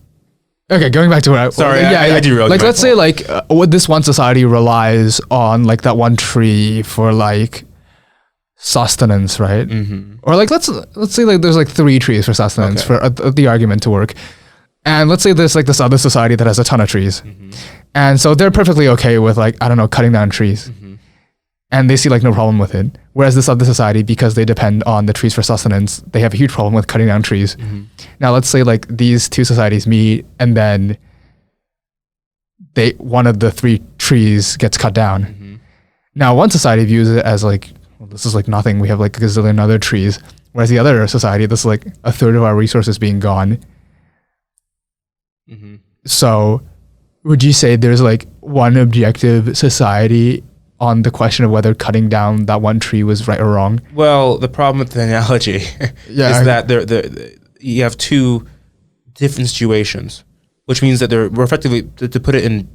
Okay, going back to what I do realize. Like let's say like what this one society relies on like that one tree for like sustenance, right? Mm-hmm. Or like let's say like there's like 3 trees for sustenance for the argument to work, and let's say there's like this other society that has a ton of trees, and so they're perfectly okay with like I don't know cutting down trees, and they see like no problem with it. Whereas this other society, because they depend on the trees for sustenance, they have a huge problem with cutting down trees. Now let's say like these 2 societies meet, and then one of the 3 trees gets cut down. Now one society views it as like, well, this is like nothing. We have like a gazillion other trees. Whereas the other society, this is like a third of our resources being gone. So would you say there's like one objective society on the question of whether cutting down that one tree was right or wrong? Well, the problem with the analogy is that you have 2 different situations, which means that we're effectively, to put it in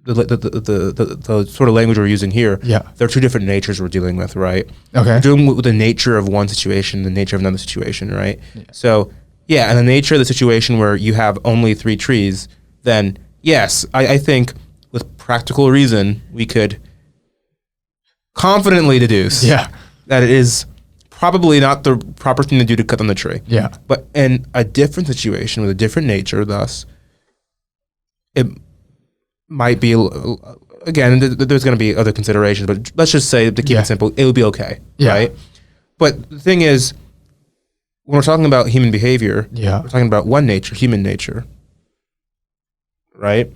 the sort of language we're using here, there are 2 different natures we're dealing with, right? Okay. We're dealing with the nature of one situation, the nature of another situation, right? Yeah. So, and the nature of the situation where you have only 3 trees, then yes, I think with practical reason, we could confidently deduce that it is probably not the proper thing to do to cut down the tree. Yeah. But in a different situation with a different nature, thus, it might be, again, there's going to be other considerations, but let's just say, to keep it simple, it would be okay, right? But the thing is, when we're talking about human behavior, we're talking about one nature, human nature, right?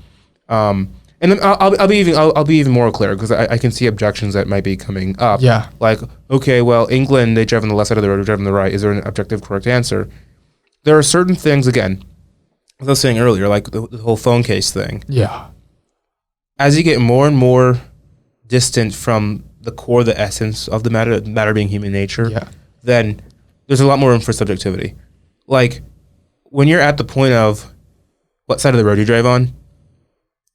And then I'll be even more clear, because I can see objections that might be coming up. Yeah. Like, okay, well, England, they drive on the left side of the road, they drive on the right. Is there an objective correct answer? There are certain things, again, as I was saying earlier, like the whole phone case thing. Yeah. As you get more and more distant from the core, the essence of the matter being human nature, then there's a lot more room for subjectivity. Like, when you're at the point of what side of the road you drive on,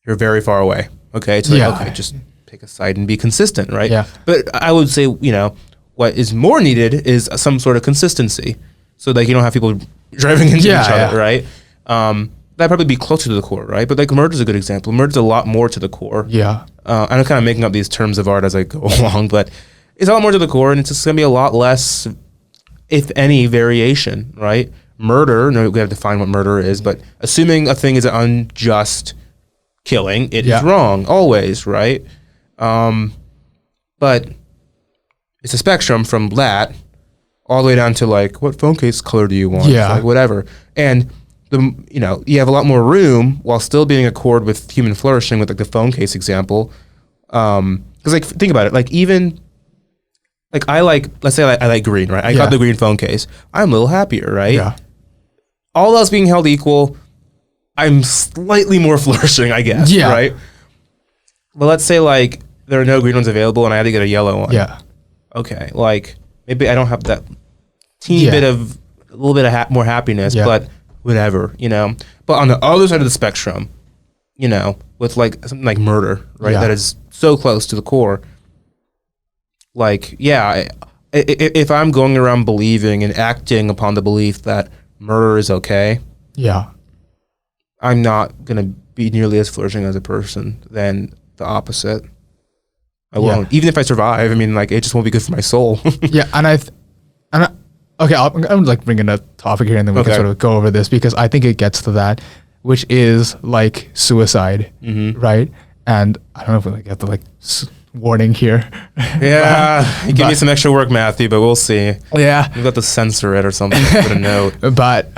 you're very far away. Okay, it's like, okay, just pick a side and be consistent, right? Yeah. But I would say, what is more needed is some sort of consistency, so that you don't have people driving into each other, right? That'd probably be closer to the core, right? But like murder is a good example. Murder's a lot more to the core. Yeah. I'm kind of making up these terms of art as I go along, but it's a lot more to the core, and it's just going to be a lot less, if any, variation, right? Murder, no, we have to define what murder is, but assuming a thing is an unjust killing, it is wrong, always, right? But it's a spectrum from that all the way down to like, what phone case color do you want? Yeah. Like, whatever. And you have a lot more room while still being in accord with human flourishing, with like the phone case example, Because like think about it, like even like let's say I like green, right? I got the green phone case. I'm a little happier, right? Yeah. All else being held equal, I'm slightly more flourishing, I guess. Yeah. Right. But let's say like there are no green ones available, and I had to get a yellow one. Yeah. Okay. Like maybe I don't have that teeny bit of a little bit of more happiness, but whatever, you know. But on the other side of the spectrum, you know, with like something like murder, right? That is so close to the core. Like, if I'm going around believing and acting upon the belief that murder is okay, I'm not going to be nearly as flourishing as a person than the opposite. I won't. Even if I survive, I mean, like, it just won't be good for my soul. Okay, I'm like bringing a topic here and then we can sort of go over this because I think it gets to that, which is like suicide, right? And I don't know if we like have to like warning here. Yeah, give me some extra work, Matthew, but we'll see. Yeah. We've got to censor it or something, put a note. But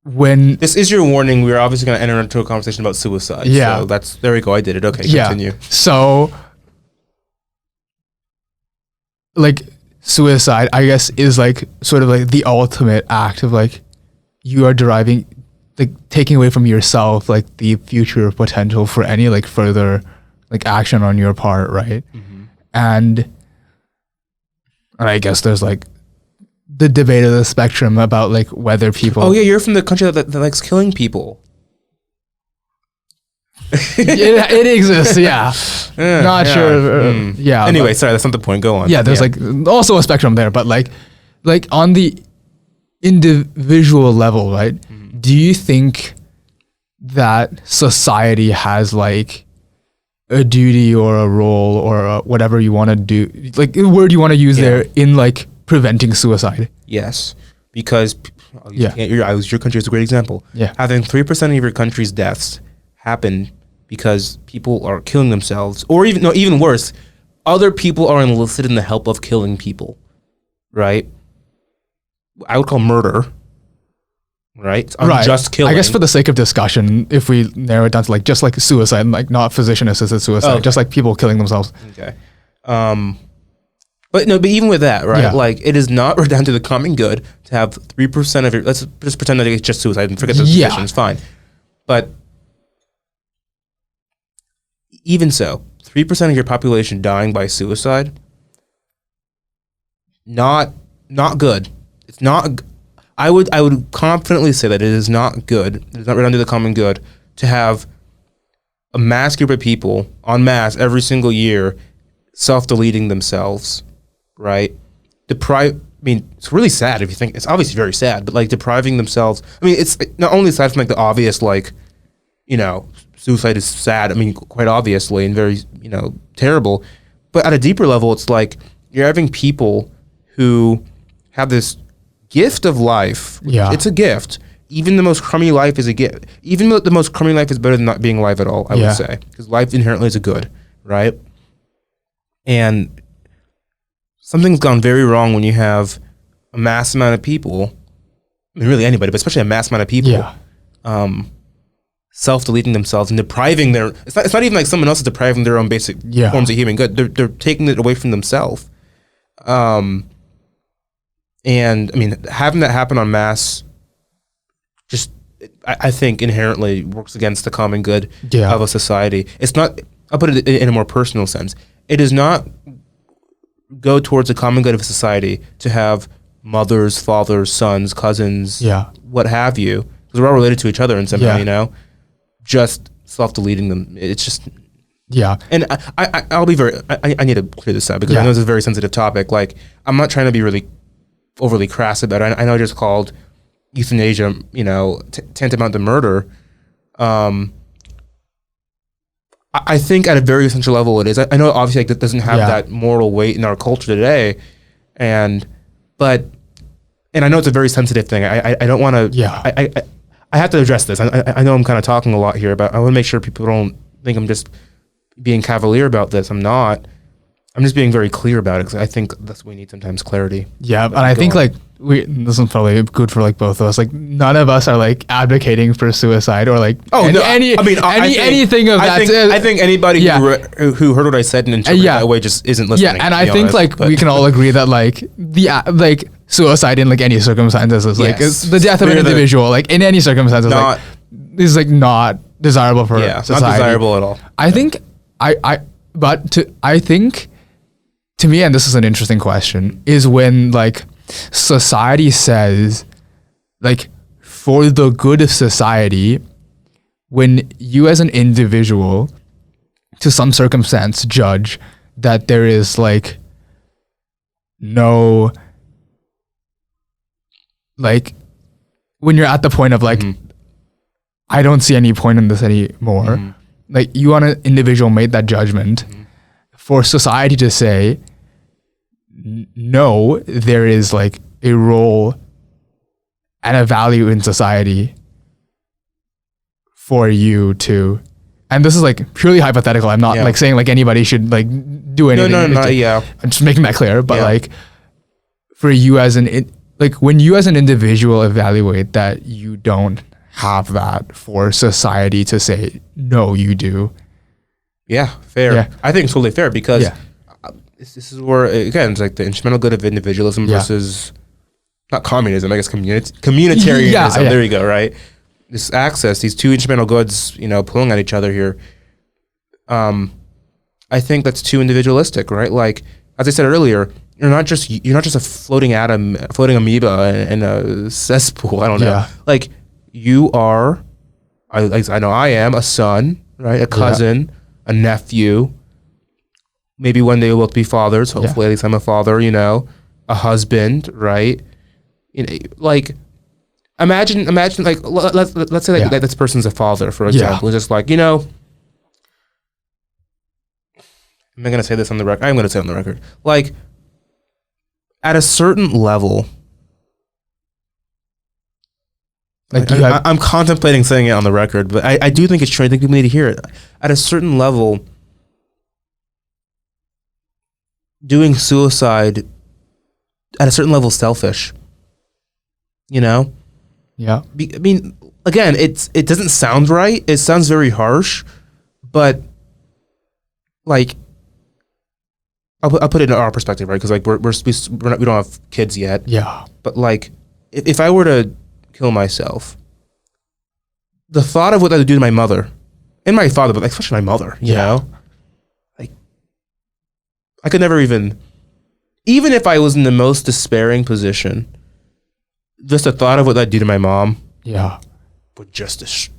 when... This is your warning. We're obviously going to enter into a conversation about suicide. Yeah. So there we go. I did it. Okay, continue. So, like, suicide, I guess, is like sort of like the ultimate act of like, you are deriving, like taking away from yourself, like the future potential for any like further like action on your part, right? And I guess there's like the debate of the spectrum about like whether people... Oh yeah, you're from the country that likes killing people. it exists, not sure. Anyway, sorry, that's not the point. Go on. Yeah, there's like also a spectrum there, but like on the individual level, right? Do you think that society has like a duty or a role or whatever you want to do, like a word you want to use there in like preventing suicide? Yes, because your country is a great example. Yeah, having 3% of your country's deaths happen because people are killing themselves, or even worse, other people are enlisted in the help of killing people, right? I would call murder, right? Unjust killing. I guess for the sake of discussion, if we narrow it down to like just like suicide, like not physician-assisted suicide, just like people killing themselves. Okay. But even with that, right? Like it is not down to the common good to have 3% of your. Let's just pretend that it's just suicide and forget the physicians. Fine, but even so, 3% of your population dying by suicide, not good. It's not. I would confidently say that it is not good. It's not right under the common good to have a mass group of people en masse every single year self-deleting themselves, right? I mean, it's really sad if you think. It's obviously very sad, but like depriving themselves. I mean, it's not only aside from like the obvious, like, you know, suicide is sad. I mean, quite obviously and very, you know, terrible. But at a deeper level, it's like you're having people who have this gift of life. It's a gift. Even the most crummy life is a gift. Even the most crummy life is better than not being alive at all, I would say. Because life inherently is a good, right? And something's gone very wrong when you have a mass amount of people, I mean, really anybody, but especially a mass amount of people, self-deleting themselves and depriving their... It's not even like someone else is depriving their own basic forms of human good. They're taking it away from themselves. And I mean, having that happen en masse, just I think inherently works against the common good of a society. It's not. I'll put it in a more personal sense. It does not go towards the common good of a society to have mothers, fathers, sons, cousins, what have you, because we're all related to each other in some way. You know, just self-deleting them. It's just. And I'll be very. I need to clear this up because I know it's a very sensitive topic. Like, I'm not trying to be really overly crass about it. I know I just called euthanasia, you know, tantamount to murder. I think at a very essential level it is. I know obviously like that doesn't have that moral weight in our culture today, but I know it's a very sensitive thing. I don't want to. I have to address this. I know I'm kind of talking a lot here, but I want to make sure people don't think I'm just being cavalier about this. I'm not. I'm just being very clear about it because I think that's what we need sometimes, clarity. Yeah, and I think like this is probably good for like both of us. Like none of us are like advocating for suicide or like anything of that. I think anybody who heard what I said and interpreted that way just isn't listening. Yeah, and I think we can all agree that like like suicide in like any circumstances is like the death of an individual like in any circumstances like is like not desirable for society. Not desirable at all. I think I think to me, and this is an interesting question, is when like society says like for the good of society, when you as an individual to some circumstance judge that there is like no like when you're at the point of like I don't see any point in this anymore, like you on an individual made that judgment, for society to say no, there is like a role and a value in society for you to, and this is like purely hypothetical. I'm not like saying like anybody should like do anything. No, I'm just making that clear. But like for you as like when you as an individual evaluate that you don't have that, for society to say no, you do. Yeah, fair. Yeah. I think it's totally fair because this is where again it's like the instrumental good of individualism versus not communism, I guess communitarianism. There you go, right? This access, these two instrumental goods, pulling at each other here. I think that's too individualistic, right? Like as I said earlier, you're not just a floating amoeba in a cesspool. I don't know. Yeah. Like you are, I know I am a son, right? A cousin, a nephew. Maybe one day we'll both be fathers. Hopefully, at least I'm a father. A husband, right? Like imagine like let's say like this person's a father, for example. Just like am I gonna say this on the record? I'm gonna say it on the record. Like at a certain level, like I'm contemplating saying it on the record, but I do think it's true. I think people need to hear it. At a certain level, doing suicide at a certain level is selfish. Yeah. I mean, again, it doesn't sound right. It sounds very harsh, but like I'll put it in our perspective, right? Because like we don't have kids yet. Yeah. But like, if I were to kill myself, the thought of what that would do to my mother and my father, but like especially my mother, you know, like I could never even if I was in the most despairing position, just the thought of what that'd do to my mom, would just,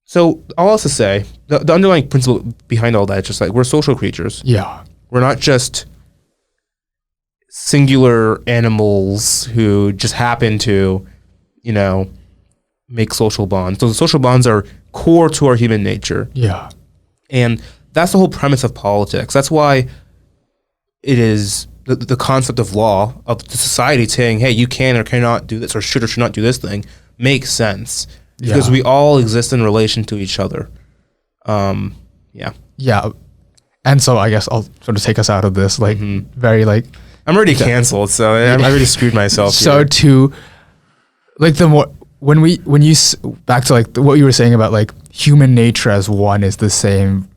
So all else to say, the underlying principle behind all that is just like we're social creatures. Yeah, we're not just singular animals who just happen to, make social bonds. So the social bonds are core to our human nature. Yeah, and that's the whole premise of politics. That's why it is the concept of law of the society saying, "Hey, you can or cannot do this, or should not do this thing," makes sense. Because we all exist in relation to each other. Yeah. And so I guess I'll sort of take us out of this, like, very, like... I'm already canceled, so I already screwed myself So here. to, like, the more... When you... Back to, like, what you were saying about, like, human nature as one is the same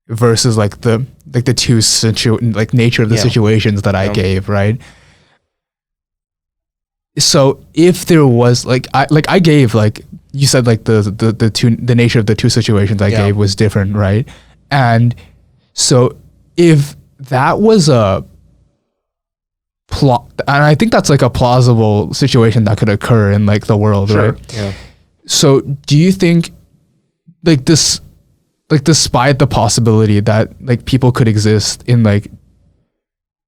versus, like, the two nature of the situations that I gave, right? So if there was I gave like you said like the nature of the two situations I gave was different, right? And so if that was a plot, and I think that's like a plausible situation that could occur in like the world, right? Yeah. So do you think like this, like despite the possibility that like people could exist in like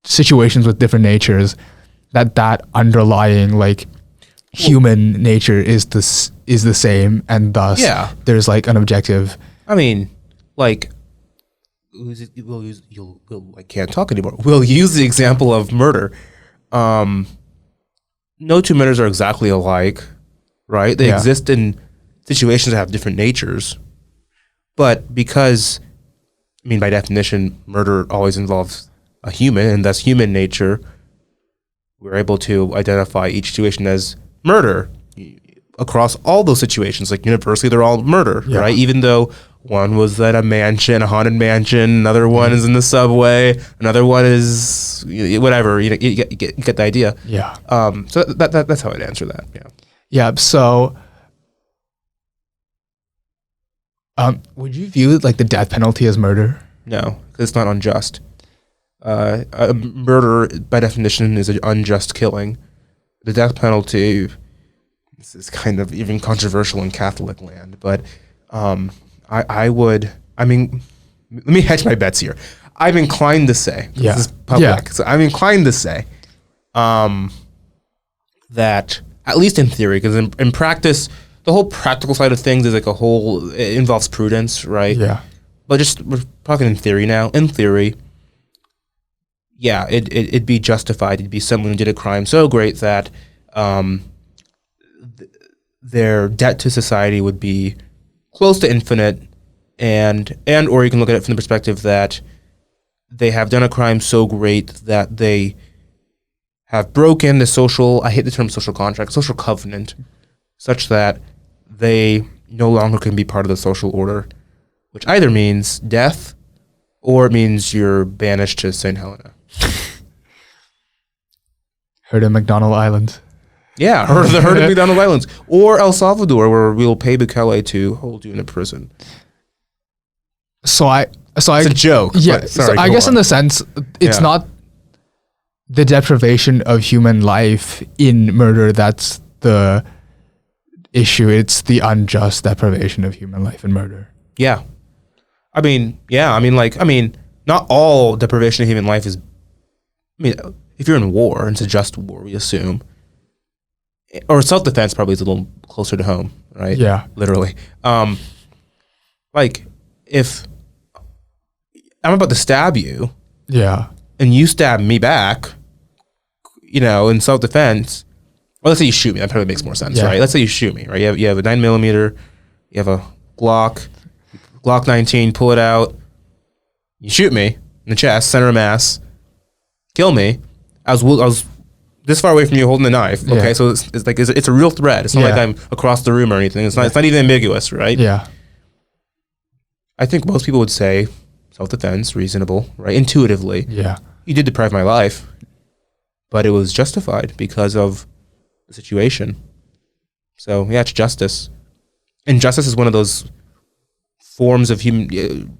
situations with different natures, that underlying like human nature is the same, and thus there's like an objective. I mean, like I can't talk anymore. We'll use the example of murder. No two murders are exactly alike, right? They exist in situations that have different natures, but because I mean, by definition, murder always involves a human, and thus human nature. We're able to identify each situation as murder across all those situations. Like universally, they're all murder, right? Even though one was at a mansion, a haunted mansion, another one is in the subway, another one is whatever. You get the idea. Yeah. So that's how I'd answer that. Yeah. Yeah. So, would you view like the death penalty as murder? No, because it's not unjust. A murder, by definition, is an unjust killing. The death penalty, this is kind of even controversial in Catholic land, but I mean, let me hedge my bets here. I'm inclined to say, this is public, so I'm inclined to say that, at least in theory, because in practice, the whole practical side of things is like it involves prudence, right? Yeah. But just, we're talking in theory now. In theory, yeah, it'd be justified. It'd be someone who did a crime so great that their debt to society would be close to infinite, and or you can look at it from the perspective that they have done a crime so great that they have broken the social, I hate the term social contract, social covenant, such that they no longer can be part of the social order, which either means death or it means you're banished to St. Helena. Heard of McDonald Island. Yeah, heard of McDonald Islands. Or El Salvador, where we'll pay Bukele to hold you in a prison. So it's a joke. Yeah, sorry, so I guess in the sense, it's not the deprivation of human life in murder that's the issue. It's the unjust deprivation of human life in murder. Yeah. I mean, not all deprivation of human life is, if you're in war, and it's a just war, we assume, or self-defense probably is a little closer to home, right? Yeah. Literally. Like, if I'm about to stab you, and you stab me back, in self-defense, well, let's say you shoot me. That probably makes more sense, right? Let's say you shoot me, right? You have a 9mm, you have a Glock 19, pull it out, you shoot me in the chest, center of mass, kill me. I was this far away from you holding the knife. Okay, so it's like it's a real threat. It's not like I'm across the room or anything. It's not even ambiguous, right? Yeah. I think most people would say self-defense, reasonable, right? Intuitively. Yeah. You did deprive my life, but it was justified because of the situation. So yeah, it's justice. And justice is one of those forms of human.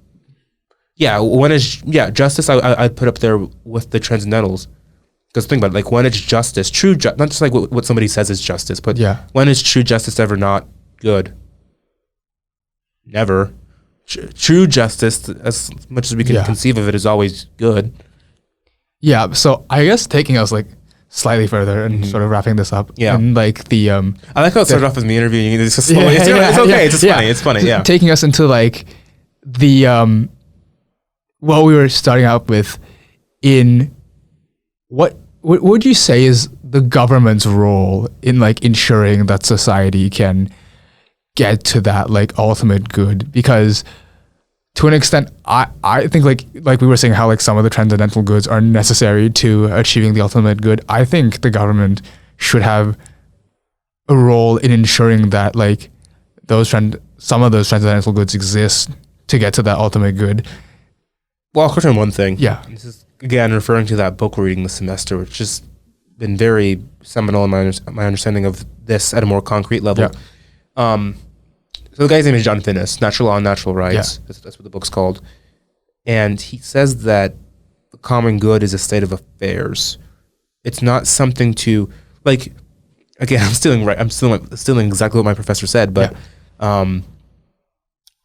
Justice. I'd put up there with the transcendentals, because think about it. Like, when is justice true? Not just like what somebody says is justice, but when is true justice ever not good? Never. True justice, as much as we can conceive of it, is always good. Yeah. So I guess taking us like slightly further and sort of wrapping this up. Yeah. And like the I like how it started off with me interviewing you. It's just funny. It's okay. It's just funny. It's funny. Yeah. Taking us into like the what we were starting out with, in what would you say is the government's role in like ensuring that society can get to that like ultimate good? Because to an extent, I think like we were saying, how like some of the transcendental goods are necessary to achieving the ultimate good. I think the government should have a role in ensuring that like some of those transcendental goods exist to get to that ultimate good. Well, I'll question one thing. Yeah. This is, again, referring to that book we're reading this semester, which has been very seminal in my understanding of this at a more concrete level. Yeah. So the guy's name is John Finnis, Natural Law and Natural Rights. Yeah. That's what the book's called. And he says that the common good is a state of affairs. It's not something to, like, again, I'm stealing exactly what my professor said, but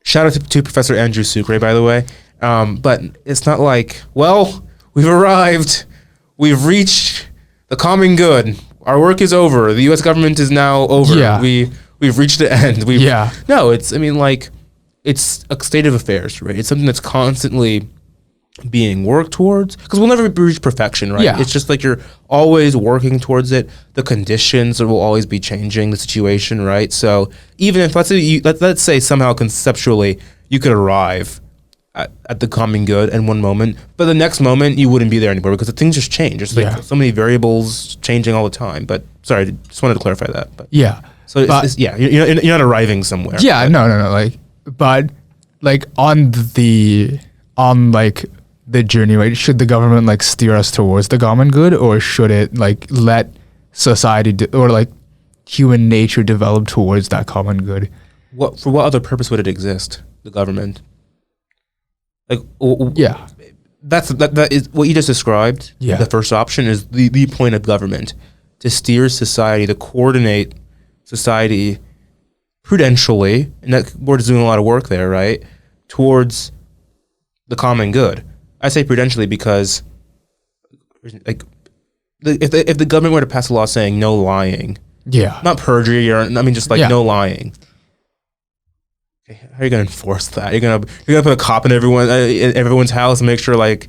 shout out to Professor Andrew Sucre, by the way. But it's not like, well, we've arrived, we've reached the common good, our work is over, the U.S. government is now over, we've reached the end. No, it's a state of affairs, right? It's something that's constantly being worked towards, because we'll never reach perfection, right? Yeah. It's just like you're always working towards it. The conditions will always be changing, the situation, right? So even if let's say somehow conceptually you could arrive at the common good in one moment, but the next moment you wouldn't be there anymore because the things just change. There's like so many variables changing all the time. But sorry, just wanted to clarify that. But so you're not arriving somewhere. Yeah, no. Like, but like on like the journey, right? Should the government like steer us towards the common good, or should it like let society or like human nature develop towards that common good? For what other purpose would it exist? The government. Like that is what you just described. Yeah. The first option is the point of government, to steer society, to coordinate society prudentially, and that we're doing a lot of work there, right? Towards the common good. I say prudentially because, like, if the government were to pass a law saying no lying, not perjury, just like no lying. How are you gonna enforce that? You're gonna put a cop in everyone's house and make sure like,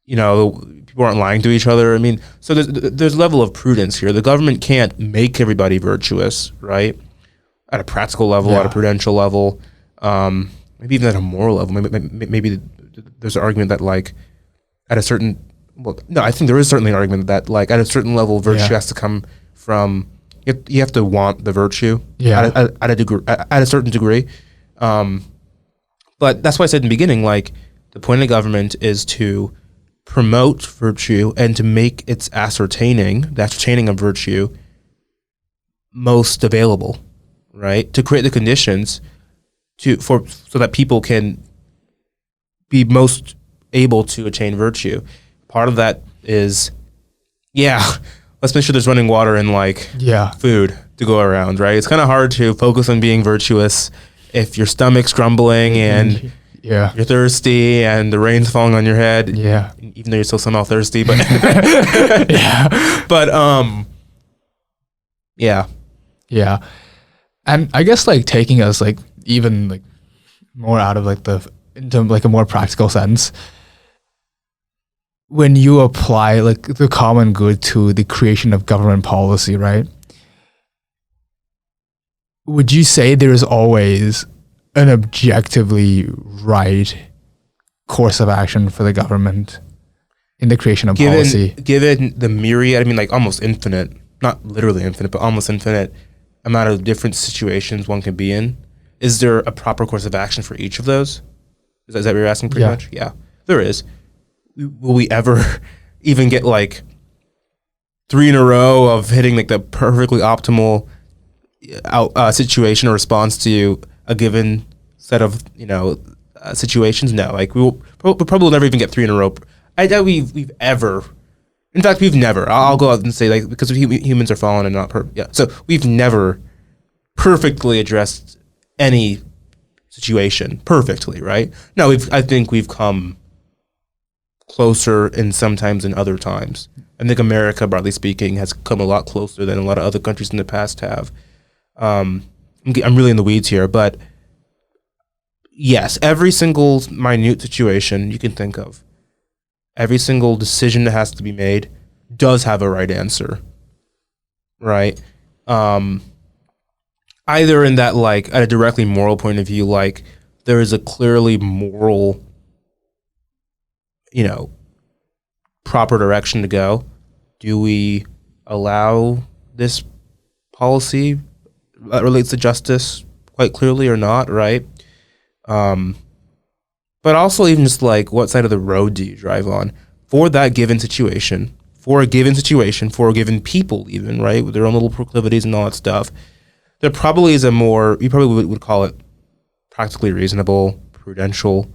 people aren't lying to each other. I mean, so there's a level of prudence here. The government can't make everybody virtuous, right? At a practical level, at a prudential level, maybe even at a moral level. Maybe there's an argument that like at a certain I think there is certainly an argument that like at a certain level, virtue has to come from. You have to want the virtue at a certain degree. But that's why I said in the beginning, like, the point of government is to promote virtue and to make the ascertaining of virtue most available, right? To create the conditions so that people can be most able to attain virtue. Part of that is, let's make sure there's running water and like food to go around, right? It's kind of hard to focus on being virtuous if your stomach's grumbling and you're thirsty and the rain's falling on your head. Yeah, even though you're still somehow thirsty, but And I guess like taking us like even like more out of like into like a more practical sense. When you apply like the common good to the creation of government policy, right? Would you say there is always an objectively right course of action for the government in the creation of policy? Given the myriad, like almost infinite, not literally infinite, but almost infinite amount of different situations one can be in, is there a proper course of action for each of those? Is that what you're asking pretty much? Yeah, there is. Will we ever even get like 3 in a row of hitting like the perfectly optimal situation or response to a given set of situations? No, like we'll probably never even get 3 in a row. I doubt we've ever. In fact, we've never. I'll go out and say like because humans are fallen and not perfect. Yeah, so we've never perfectly addressed any situation perfectly, right? No, I think we've come closer in sometimes in other times. I think America, broadly speaking, has come a lot closer than a lot of other countries in the past have. I'm really in the weeds here, but yes, every single minute situation you can think of, every single decision that has to be made does have a right answer, right? Either in that, like, at a directly moral point of view, like, there is a clearly moral, proper direction to go. Do we allow this policy that relates to justice quite clearly or not, right? But also even just like what side of the road do you drive on for that given situation, for a given people even, right? With their own little proclivities and all that stuff. There probably is you probably would call it practically reasonable, prudential,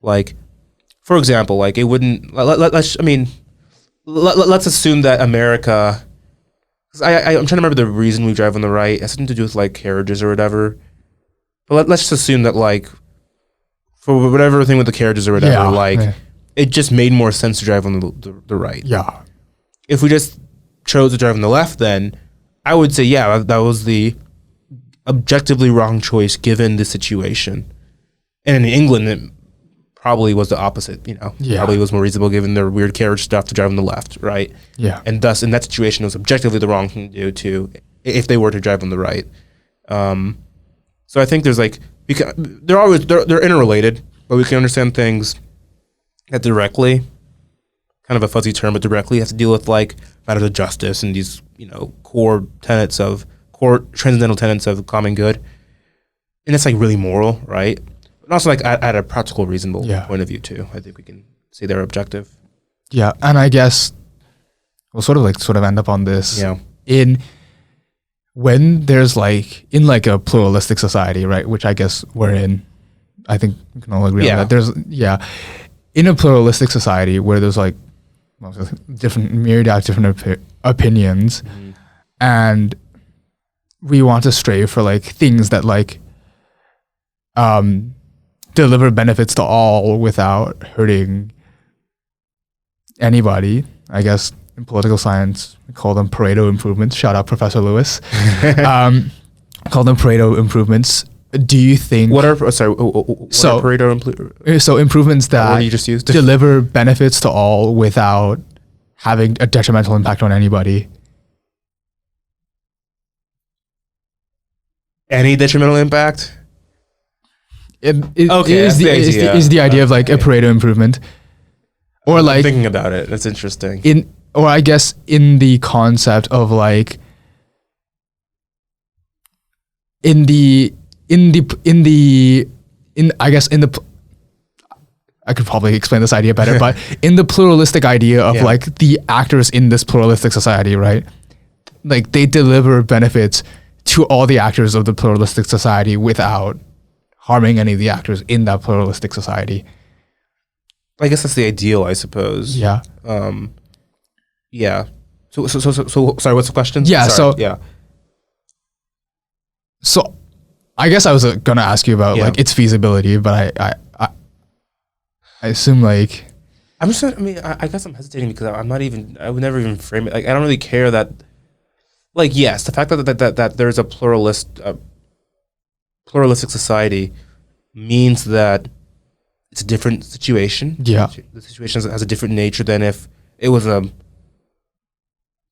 like, for example, like it wouldn't, let's assume that America, I'm trying to remember the reason we drive on the right. It has something to do with like carriages or whatever. But let's just assume that like, for whatever thing with the carriages or whatever, it just made more sense to drive on the right. Yeah. If we just chose to drive on the left, then I would say, that was the objectively wrong choice given the situation. And in England, it probably was the opposite, probably was more reasonable given their weird carriage stuff to drive on the left, right? Yeah. And thus, in that situation, it was objectively the wrong thing to do if they were to drive on the right. So I think there's like, because they're interrelated, but we can understand things that directly, kind of a fuzzy term, but directly have to deal with like matters of justice and these, core transcendental tenets of common good. And it's like really moral, right? And also like at a practical, reasonable point of view too. I think we can say they're objective. Yeah, and I guess we'll sort of end up on this. Yeah. When there's like in like a pluralistic society, right, which I guess we're in, I think we can all agree on that. There's in a pluralistic society where there's like myriad of different opinions, and we want to strive for like things that like deliver benefits to all without hurting anybody. I guess in political science we call them Pareto improvements. Shout out Professor Lewis. Call them Pareto improvements. Do you think what are Pareto improvements? So improvements that you just used deliver benefits to all without having a detrimental impact on anybody. Any detrimental impact? Is the idea of like a Pareto improvement, or like I'm thinking about it. That's interesting. Or I guess in the concept of like I could probably explain this idea better, but in the pluralistic idea of like the actors in this pluralistic society, right? Like they deliver benefits to all the actors of the pluralistic society without harming any of the actors in that pluralistic society. I guess that's the ideal, I suppose. Yeah. Yeah. So sorry, what's the question? Yeah. Sorry, So I guess I was gonna ask you about like its feasibility, but I assume like I guess I'm hesitating because I would never even frame it. Like I don't really care that. Like yes, the fact that there's a pluralistic society means that it's a different situation. Yeah, the situation has a different nature than if it was a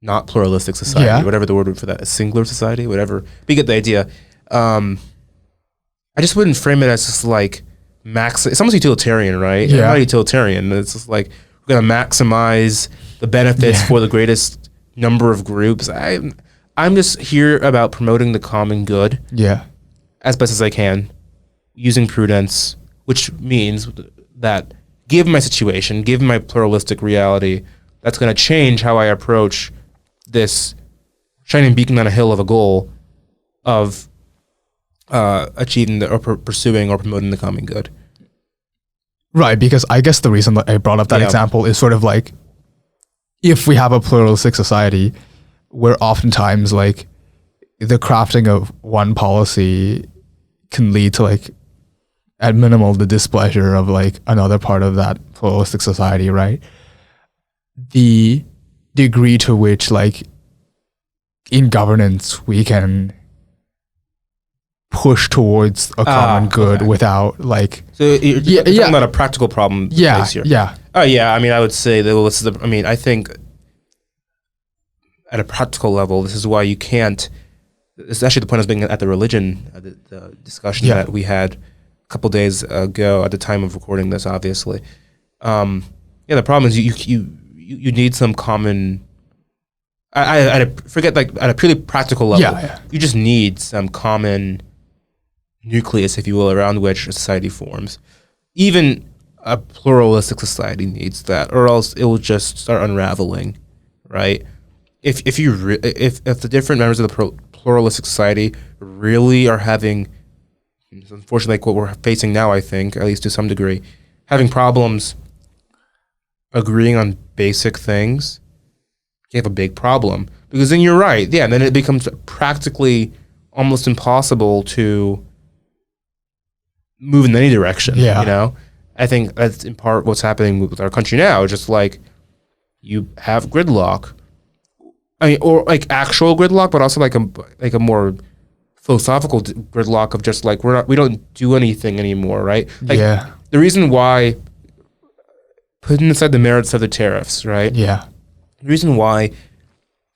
not pluralistic society, whatever the word for that, a singular society, whatever. But you get the idea. I just wouldn't frame it as just like it's almost utilitarian, right? Yeah. Not utilitarian. It's just like we're gonna maximize the benefits for the greatest number of groups. I'm just here about promoting the common good. Yeah. As best as I can, using prudence, which means that given my situation, given my pluralistic reality, that's gonna change how I approach this shining beacon on a hill of a goal of achieving or pursuing or promoting the common good. Right, because I guess the reason that I brought up that example is sort of like if we have a pluralistic society where oftentimes like the crafting of one policy can lead to like at minimal the displeasure of like another part of that pluralistic society, right? The degree to which like in governance we can push towards a common good without like you're talking about a practical problem here. Oh yeah, I mean I would say that I think at a practical level this is why you can't. It's actually the point I was being at the religion the discussion that we had a couple days ago at the time of recording this, obviously. The problem is you need some common. I forget, like at a purely practical level, you just need some common nucleus, if you will, around which a society forms. Even a pluralistic society needs that, or else it will just start unraveling, right? If the different members of the pluralistic society really are having, unfortunately, like what we're facing now, I think, at least to some degree, having problems agreeing on basic things, you have a big problem. Because then you're right, then it becomes practically almost impossible to move in any direction, I think that's in part what's happening with our country now, just like you have gridlock. Or like actual gridlock, but also like a more philosophical gridlock of just like we don't do anything anymore, right? Like the reason why, putting aside the merits of the tariffs, right? Yeah. The reason why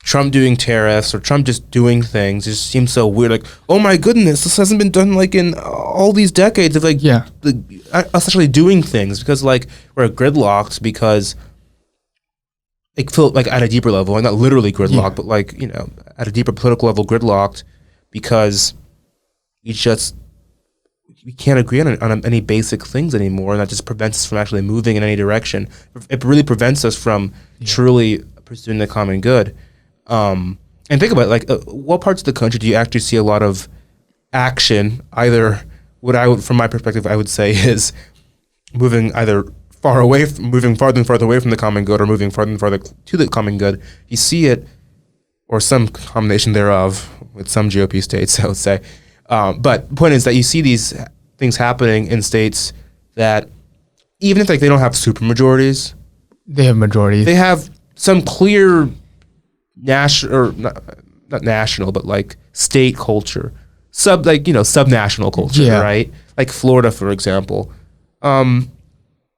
Trump doing tariffs or Trump just doing things just seems so weird. Like, oh my goodness, this hasn't been done like in all these decades of like us actually doing things, because like we're gridlocked because like feel like at a deeper level, and not literally gridlocked, but like, you know, at a deeper political level gridlocked because we can't agree on any basic things anymore, and that just prevents us from actually moving in any direction. It really prevents us from truly pursuing the common good. And think about it, like what parts of the country do you actually see a lot of action? Either from my perspective, I would say is moving either moving farther and farther away from the common good, or moving farther and farther to the common good. You see it, or some combination thereof, with some GOP states, I would say. But the point is that you see these things happening in states that, even if like they don't have supermajorities, they have majorities. They have some clear national, or not national, but like state culture, subnational culture, right? Like Florida, for example.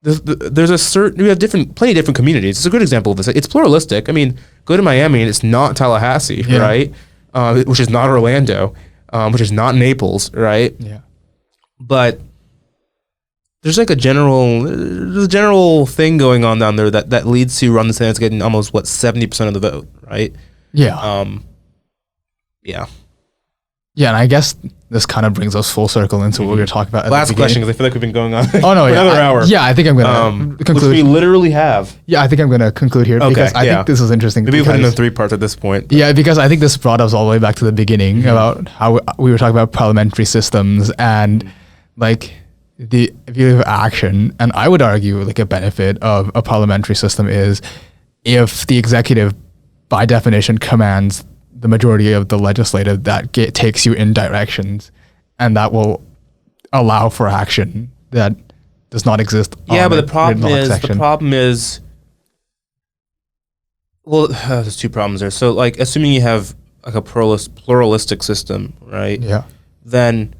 There's a certain, we have plenty of different communities. It's a good example of this. It's pluralistic. I mean, go to Miami and it's not Tallahassee, right? Which is not Orlando, which is not Naples, right? Yeah. But there's like a general thing going on down there that leads to Ron DeSantis getting almost 70% of the vote, right? Yeah. Yeah. Yeah, and I guess this kind of brings us full circle into what we were talking about. Last question, because I feel like we've been going on for another hour. Yeah, I think I'm going to conclude. Which we literally have. Yeah, I think I'm going to conclude here because I think this is interesting. Maybe we put it in 3 parts at this point. Yeah, because I think this brought us all the way back to the beginning about how we were talking about parliamentary systems and like the view of action. And I would argue like a benefit of a parliamentary system is if the executive, by definition, commands the majority of the legislative, that takes you in directions, and that will allow for action that does not exist. Yeah, but the problem is, well, there's 2 problems there. So, like, assuming you have like a pluralistic system, right? Yeah. Then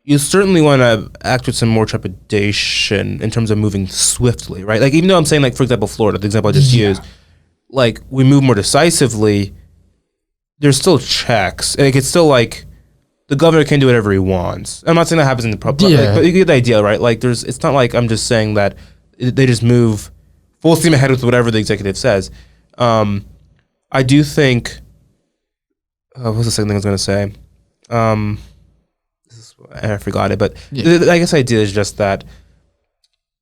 you certainly want to act with some more trepidation in terms of moving swiftly, right? Like, even though I'm saying, like, for example, Florida, the example I just used, like, we move more decisively, there's still checks. Like, it's still like the governor can do whatever he wants. I'm not saying that happens in the public, but you get the idea, right? Like, it's not like I'm just saying that they just move full steam ahead with whatever the executive says. I do think. What was the second thing I was going to say? I forgot it, but I guess the idea is just that.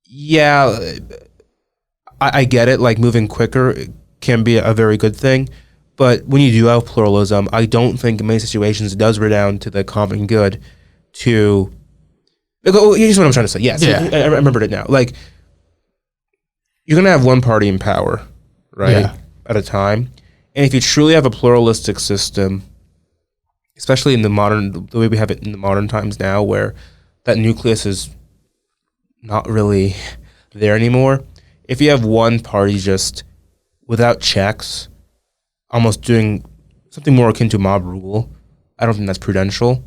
Yeah, I get it. Like, moving quicker can be a very good thing. But when you do have pluralism, I don't think in many situations it does redound to the common good to... Here's what I'm trying to say. Yes, I remembered it now. Like, you're going to have one party in power, right, at a time. And if you truly have a pluralistic system, especially in the way we have it in the modern times now, where that nucleus is not really there anymore, if you have one party just without checks, almost doing something more akin to mob rule, I don't think that's prudential.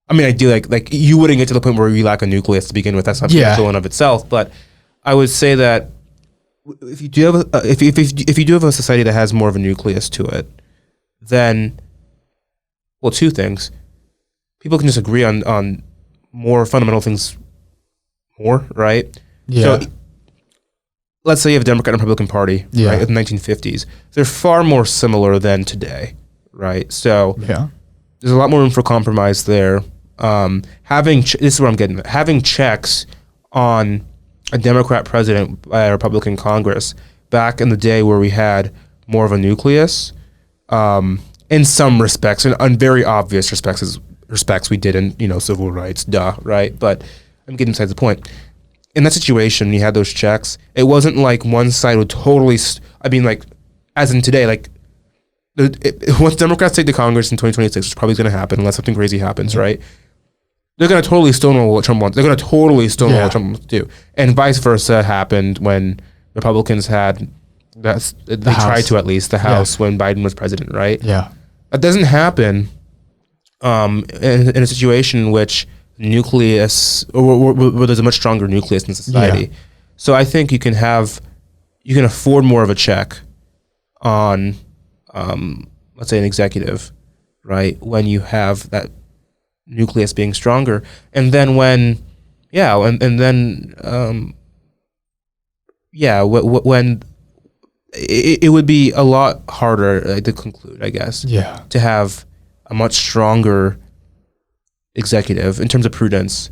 I mean, I do like you wouldn't get to the point where you lack a nucleus to begin with. That's not prudential in of itself. But I would say that if you do have if you do have a society that has more of a nucleus to it, then, well, 2 things: people can just agree on more fundamental things more, right? Yeah. So, let's say you have a Democrat and Republican Party, right, in the 1950s. They're far more similar than today, right? So there's a lot more room for compromise there. This is what I'm getting at. Having checks on a Democrat president by a Republican Congress back in the day where we had more of a nucleus, in some respects, and on very obvious respects we did in, civil rights, right? But I'm getting besides the point. In that situation, you had those checks. It wasn't like one side would totally. As in today, like once Democrats take the Congress in 2026, which probably is going to happen unless something crazy happens, right? They're going to totally stonewall what Trump wants. They're going to totally stonewall what Trump wants to do, and vice versa happened when Republicans had that. They tried to, at least, the House when Biden was president, right? Yeah, that doesn't happen in a situation in which nucleus, or where there's a much stronger nucleus in society. So I think you can afford more of a check on let's say an executive, right? When you have that nucleus being stronger, and then when when it would be a lot harder to conclude, I guess, to have a much stronger executive in terms of prudence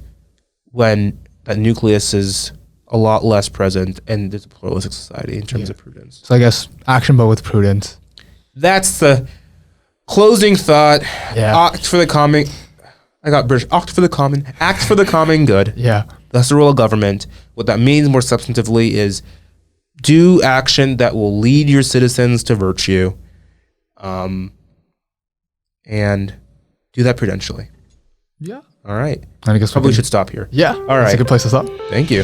when that nucleus is a lot less present and there's a pluralistic society in terms of prudence. So I guess action, but with prudence. That's the closing thought. Act for the common. I got British. Act for the common. Act for the common good. Yeah. That's the role of government. What that means more substantively is do action that will lead your citizens to virtue, and do that prudentially. Yeah. All right. I guess probably should stop here. Yeah. All right. That's a good place to stop. Thank you.